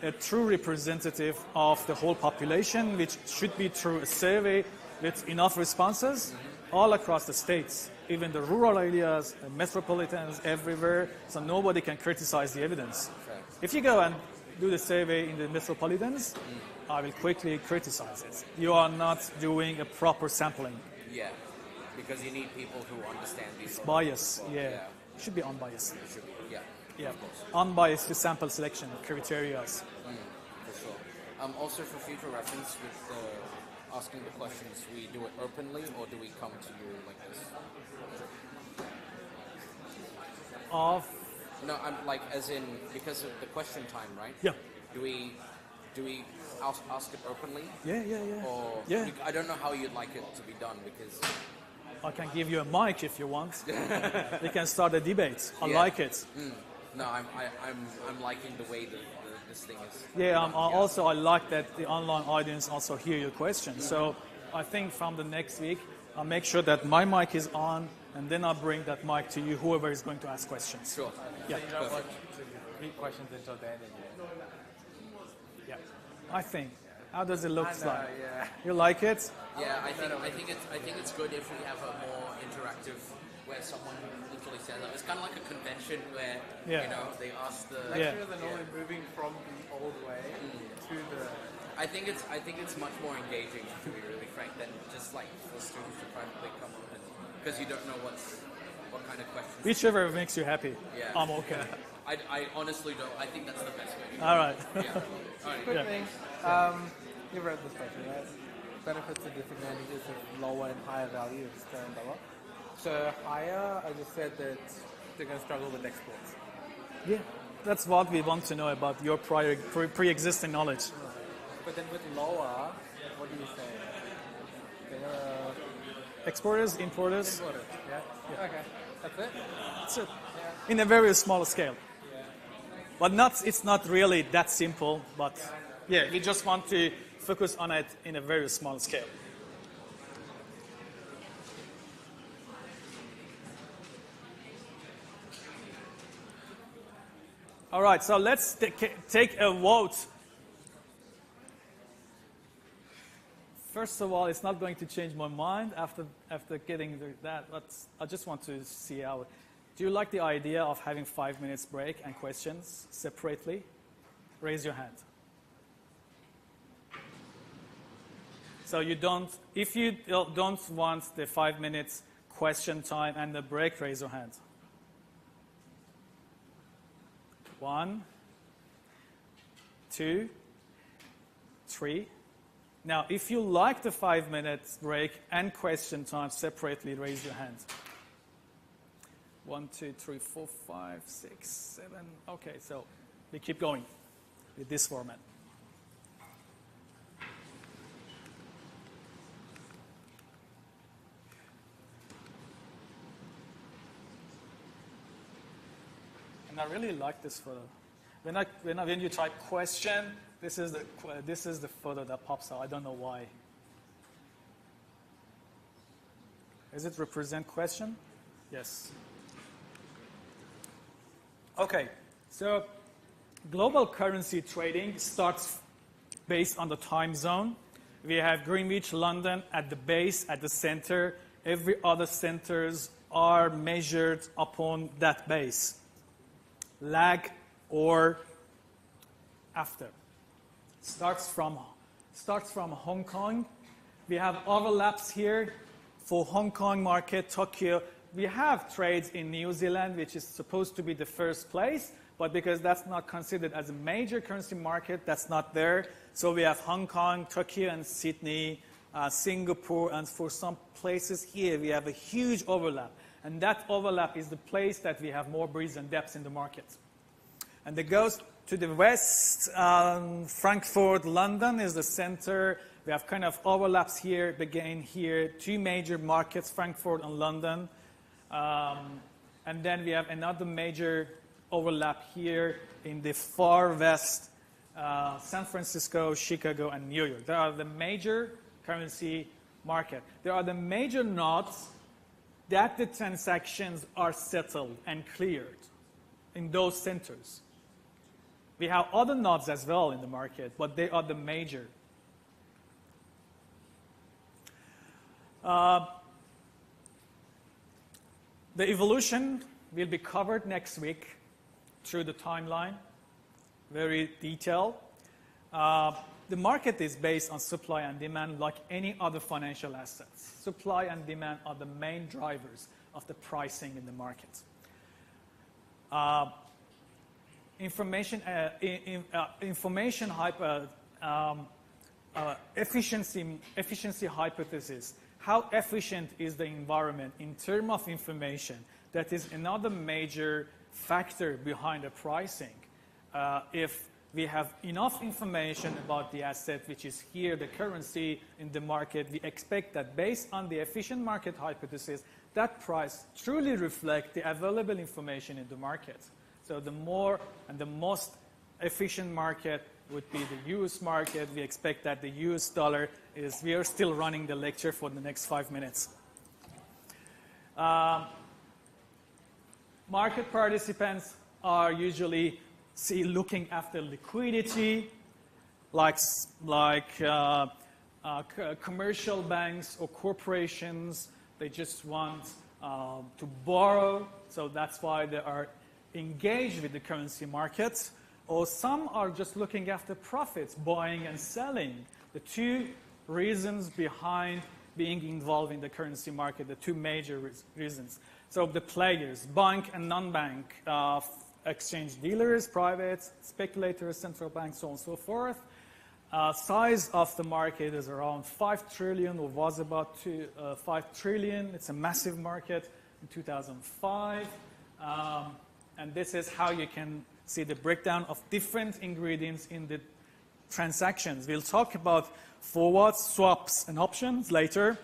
a true representative of the whole population, which should be through a survey with enough responses all across the states, even the rural areas, the metropolitans, everywhere, so nobody can criticize the evidence. Okay. If you go and do the survey in the metropolitans, I will quickly criticize it. You are not doing a proper sampling. Yeah. Because you need people who understand these. It's sort of bias, things as well. yeah. It should be unbiased. It should be. Yeah. Yeah, Of course. unbiased to sample selection criteria. For sure. Also, for future reference, with asking the questions, we do it openly, or do we come to you like this? No, I'm like as in because of the question time, right? Yeah. Do we ask it openly? Yeah. Or Yeah. I don't know how you'd like it to be done because I can give you a mic if you want. We can start a debate. I Yeah. like it. no, I'm liking the way that this thing is. Yeah, done. also I like that the online audience also hear your questions. So I think from the next week, I'll make sure that my mic is on, and then I'll bring that mic to you, whoever is going to ask questions. Sure. Yeah. You don't want to repeat questions until then. Yeah. I think. How does it look like? Yeah. You like it? Yeah, I think it's good if we have a more interactive where someone literally says it. It's kind of like a convention where Yeah. you know they ask the. Yeah. Lecturers are normally moving from the old way to the. I think it's much more engaging to be really frank than just like for students to privately come up and because you don't know what kind of questions. Whichever makes you happy. Yeah. I'm okay. I honestly don't. I think that's the best way. All right. Yeah. All right. Quick Yeah. thing. You read this question, right? Benefits and disadvantages of lower and higher value of Australian dollar. So higher, I just said that they're going to struggle with exports. Yeah. That's what we want to know about your pre-existing knowledge. But then with lower, what do you say? They're Exporters, importers, imported, yeah? Okay, that's it? that's it. In a very small scale. But it's not really that simple, but yeah, we just want to focus on it in a very small scale. All right, so let's take a vote. First of all, it's not going to change my mind after getting that, but I just want to see how. Do you like the idea of having 5 minutes break and questions separately? Raise your hand. So if you don't want the 5 minutes question time and the break, raise your hand. 1, 2, 3. Now, if you like the 5 minutes break and question time separately, raise your hand. 1, 2, 3, 4, 5, 6, 7. Okay, so we keep going with this format. And I really like this photo. When you type question, this is the photo that pops out. I don't know why. Does it represent question? Yes. Okay, so global currency trading starts based on the time zone. We have Greenwich, London at the base, at the center. Every other centers are measured upon that base. Lag or after. Starts from Hong Kong. We have overlaps here for Hong Kong market, Tokyo. We have trades in New Zealand, which is supposed to be the first place, but because that's not considered as a major currency market, that's not there. So we have Hong Kong, Tokyo, and Sydney, Singapore, and for some places here, we have a huge overlap. And that overlap is the place that we have more breadth and depth in the market. And it goes to the west, Frankfurt, London is the center, We have kind of overlaps here, begin here, two major markets, Frankfurt and London. And then we have another major overlap here in the far west, San Francisco, Chicago, and New York. There are the major currency market. There are the major nodes that the transactions are settled and cleared in those centers. We have other nodes as well in the market, but they are the major. The evolution will be covered next week through the timeline, very detailed. The market is based on supply and demand like any other financial assets. Supply and demand are the main drivers of the pricing in the market. Efficiency hypothesis. How efficient is the environment in terms of information? That is another major factor behind the pricing. If we have enough information about the asset, which is here, the currency in the market, we expect that based on the efficient market hypothesis, that price truly reflects the available information in the market. So the more and the most efficient market would be the US market. We expect that the US dollar is, we are still running the lecture for the next 5 minutes. Market participants are usually looking after liquidity, like commercial banks or corporations. They just want to borrow, so that's why they are engaged with the currency market. Or some are just looking after profits, buying and selling. The two reasons behind being involved in the currency market, the two major reasons. So the players, bank and non-bank, exchange dealers, private, speculators, central banks, so on and so forth. Size of the market is around 5 trillion, or was about 5 trillion. It's a massive market in 2005. And this is how you can see the breakdown of different ingredients in the transactions. We'll talk about forwards, swaps, and options later.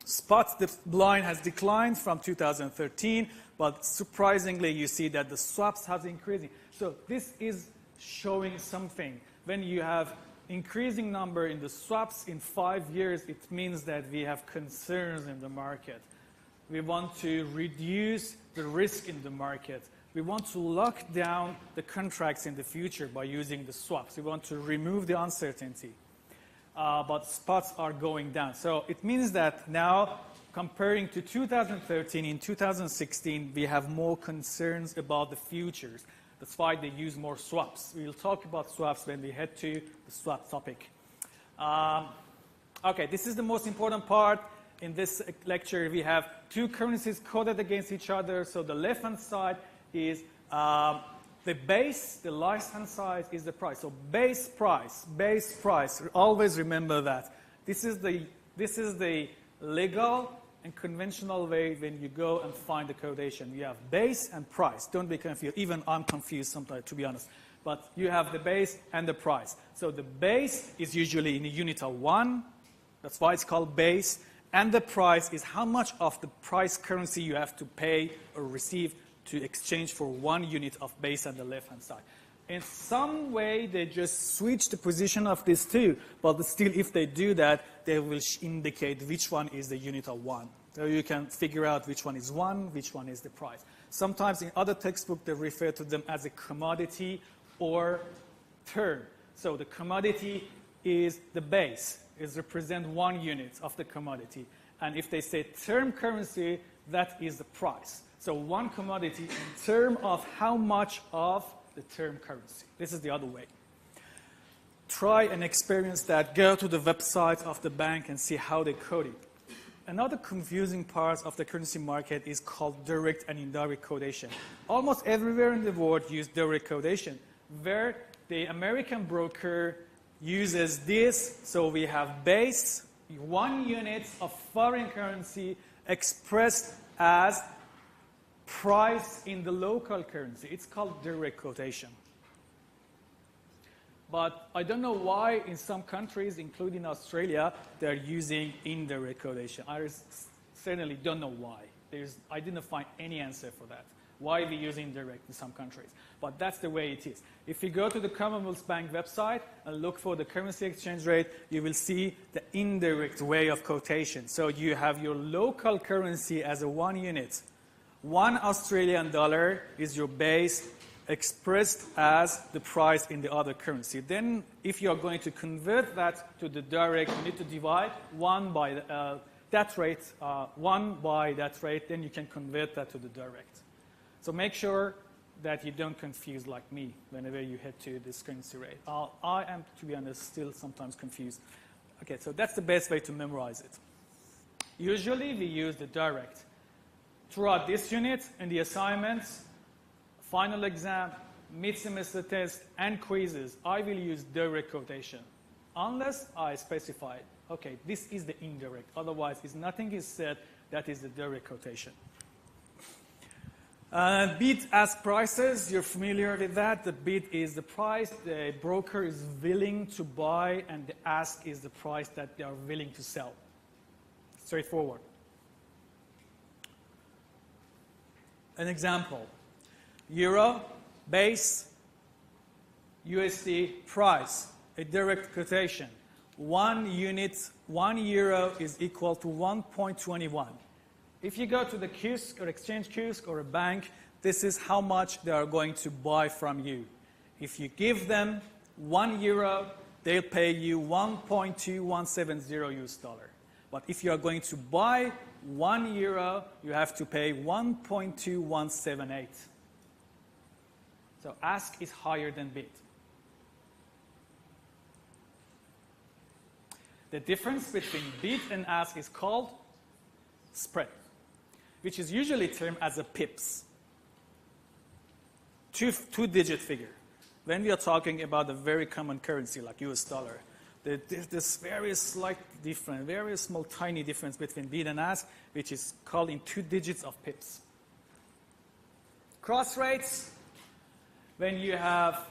Spot, the line has declined from 2013, but surprisingly, you see that the swaps have increasing. So this is showing something. When you have increasing number in the swaps in 5 years, it means that we have concerns in the market. We want to reduce the risk in the market. We want to lock down the contracts in the future by using the swaps. We want to remove the uncertainty. But spots are going down. So it means that now, comparing to 2013, in 2016, we have more concerns about the futures. That's why they use more swaps. We'll talk about swaps when we head to the swap topic. Okay, this is the most important part. In this lecture, we have two currencies coded against each other. So the left-hand side is the base, the right-hand side is the price. So base price, always remember that. This is the legal and conventional way when you go and find the codation. You have base and price. Don't be confused. Even I'm confused sometimes, to be honest. But you have the base and the price. So the base is usually in a unit of 1. That's why it's called base. And the price is how much of the price currency you have to pay or receive to exchange for 1 unit of base on the left-hand side. In some way, they just switch the position of these two, but still, if they do that, they will indicate which one is the unit of 1. So you can figure out which one is 1, which one is the price. Sometimes in other textbooks, they refer to them as a commodity or term. So the commodity is the base, is represent 1 unit of the commodity. And if they say term currency, that is the price. So 1 commodity in terms of how much of the term currency. This is the other way. Try and experience that. Go to the website of the bank and see how they code it. Another confusing part of the currency market is called direct and indirect codation. Almost everywhere in the world use direct codation, where the American broker uses this. So we have base, 1 unit of foreign currency expressed as price in the local currency. It's called direct quotation. But I don't know why in some countries, including Australia, they're using indirect quotation. I certainly don't know why. I didn't find any answer for that. Why we use indirect in some countries. But that's the way it is. If you go to the Commonwealth Bank website and look for the currency exchange rate, you will see the indirect way of quotation. So you have your local currency as a 1 unit. 1 Australian dollar is your base expressed as the price in the other currency. Then if you are going to convert that to the direct, you need to divide 1 by that rate, 1 by that rate, then you can convert that to the direct. So make sure that you don't confuse like me whenever you head to this currency rate. I am, to be honest, still sometimes confused. Okay, so that's the best way to memorize it. Usually we use the direct. Throughout this unit, in the assignments, final exam, mid-semester test, and quizzes, I will use direct quotation, unless I specify it. Okay, this is the indirect. Otherwise, if nothing is said, that is the direct quotation. Bid ask prices, you're familiar with that. The bid is the price the broker is willing to buy, and the ask is the price that they are willing to sell. Straightforward. An example. Euro, base, USD, price, a direct quotation. 1 unit, 1 euro is equal to 1.21. If you go to the kiosk or exchange kiosk or a bank, this is how much they are going to buy from you. If you give them 1 euro, they'll pay you 1.2170 US dollar. But if you are going to buy 1 euro, you have to pay 1.2178. So ask is higher than bid. The difference between bid and ask is called spread, which is usually termed as a pips, two-digit figure. When we are talking about a very common currency like US dollar, there's this very slight difference, very small, tiny difference between bid and ask, which is called in 2 digits of pips. Cross rates, when you have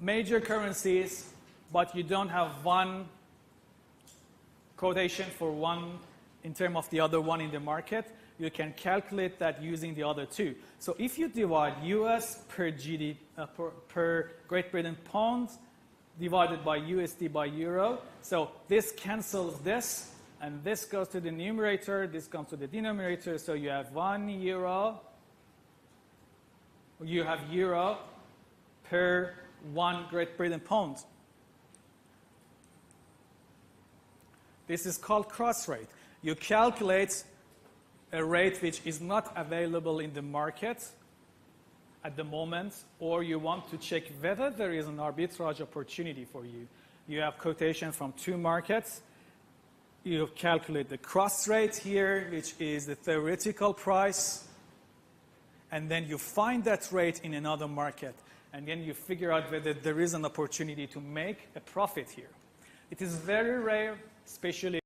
major currencies, but you don't have one quotation for one in terms of the other one in the market, you can calculate that using the other two. So if you divide US per Great Britain pounds divided by USD by euro, so this cancels this, and this goes to the numerator, this comes to the denominator, so you have 1 euro, you have euro per 1 Great Britain pound. This is called cross rate. You calculate a rate which is not available in the market at the moment, or you want to check whether there is an arbitrage opportunity for you. You have quotation from 2 markets. You calculate the cross rate here, which is the theoretical price, and then you find that rate in another market, and then you figure out whether there is an opportunity to make a profit here. It is very rare, especially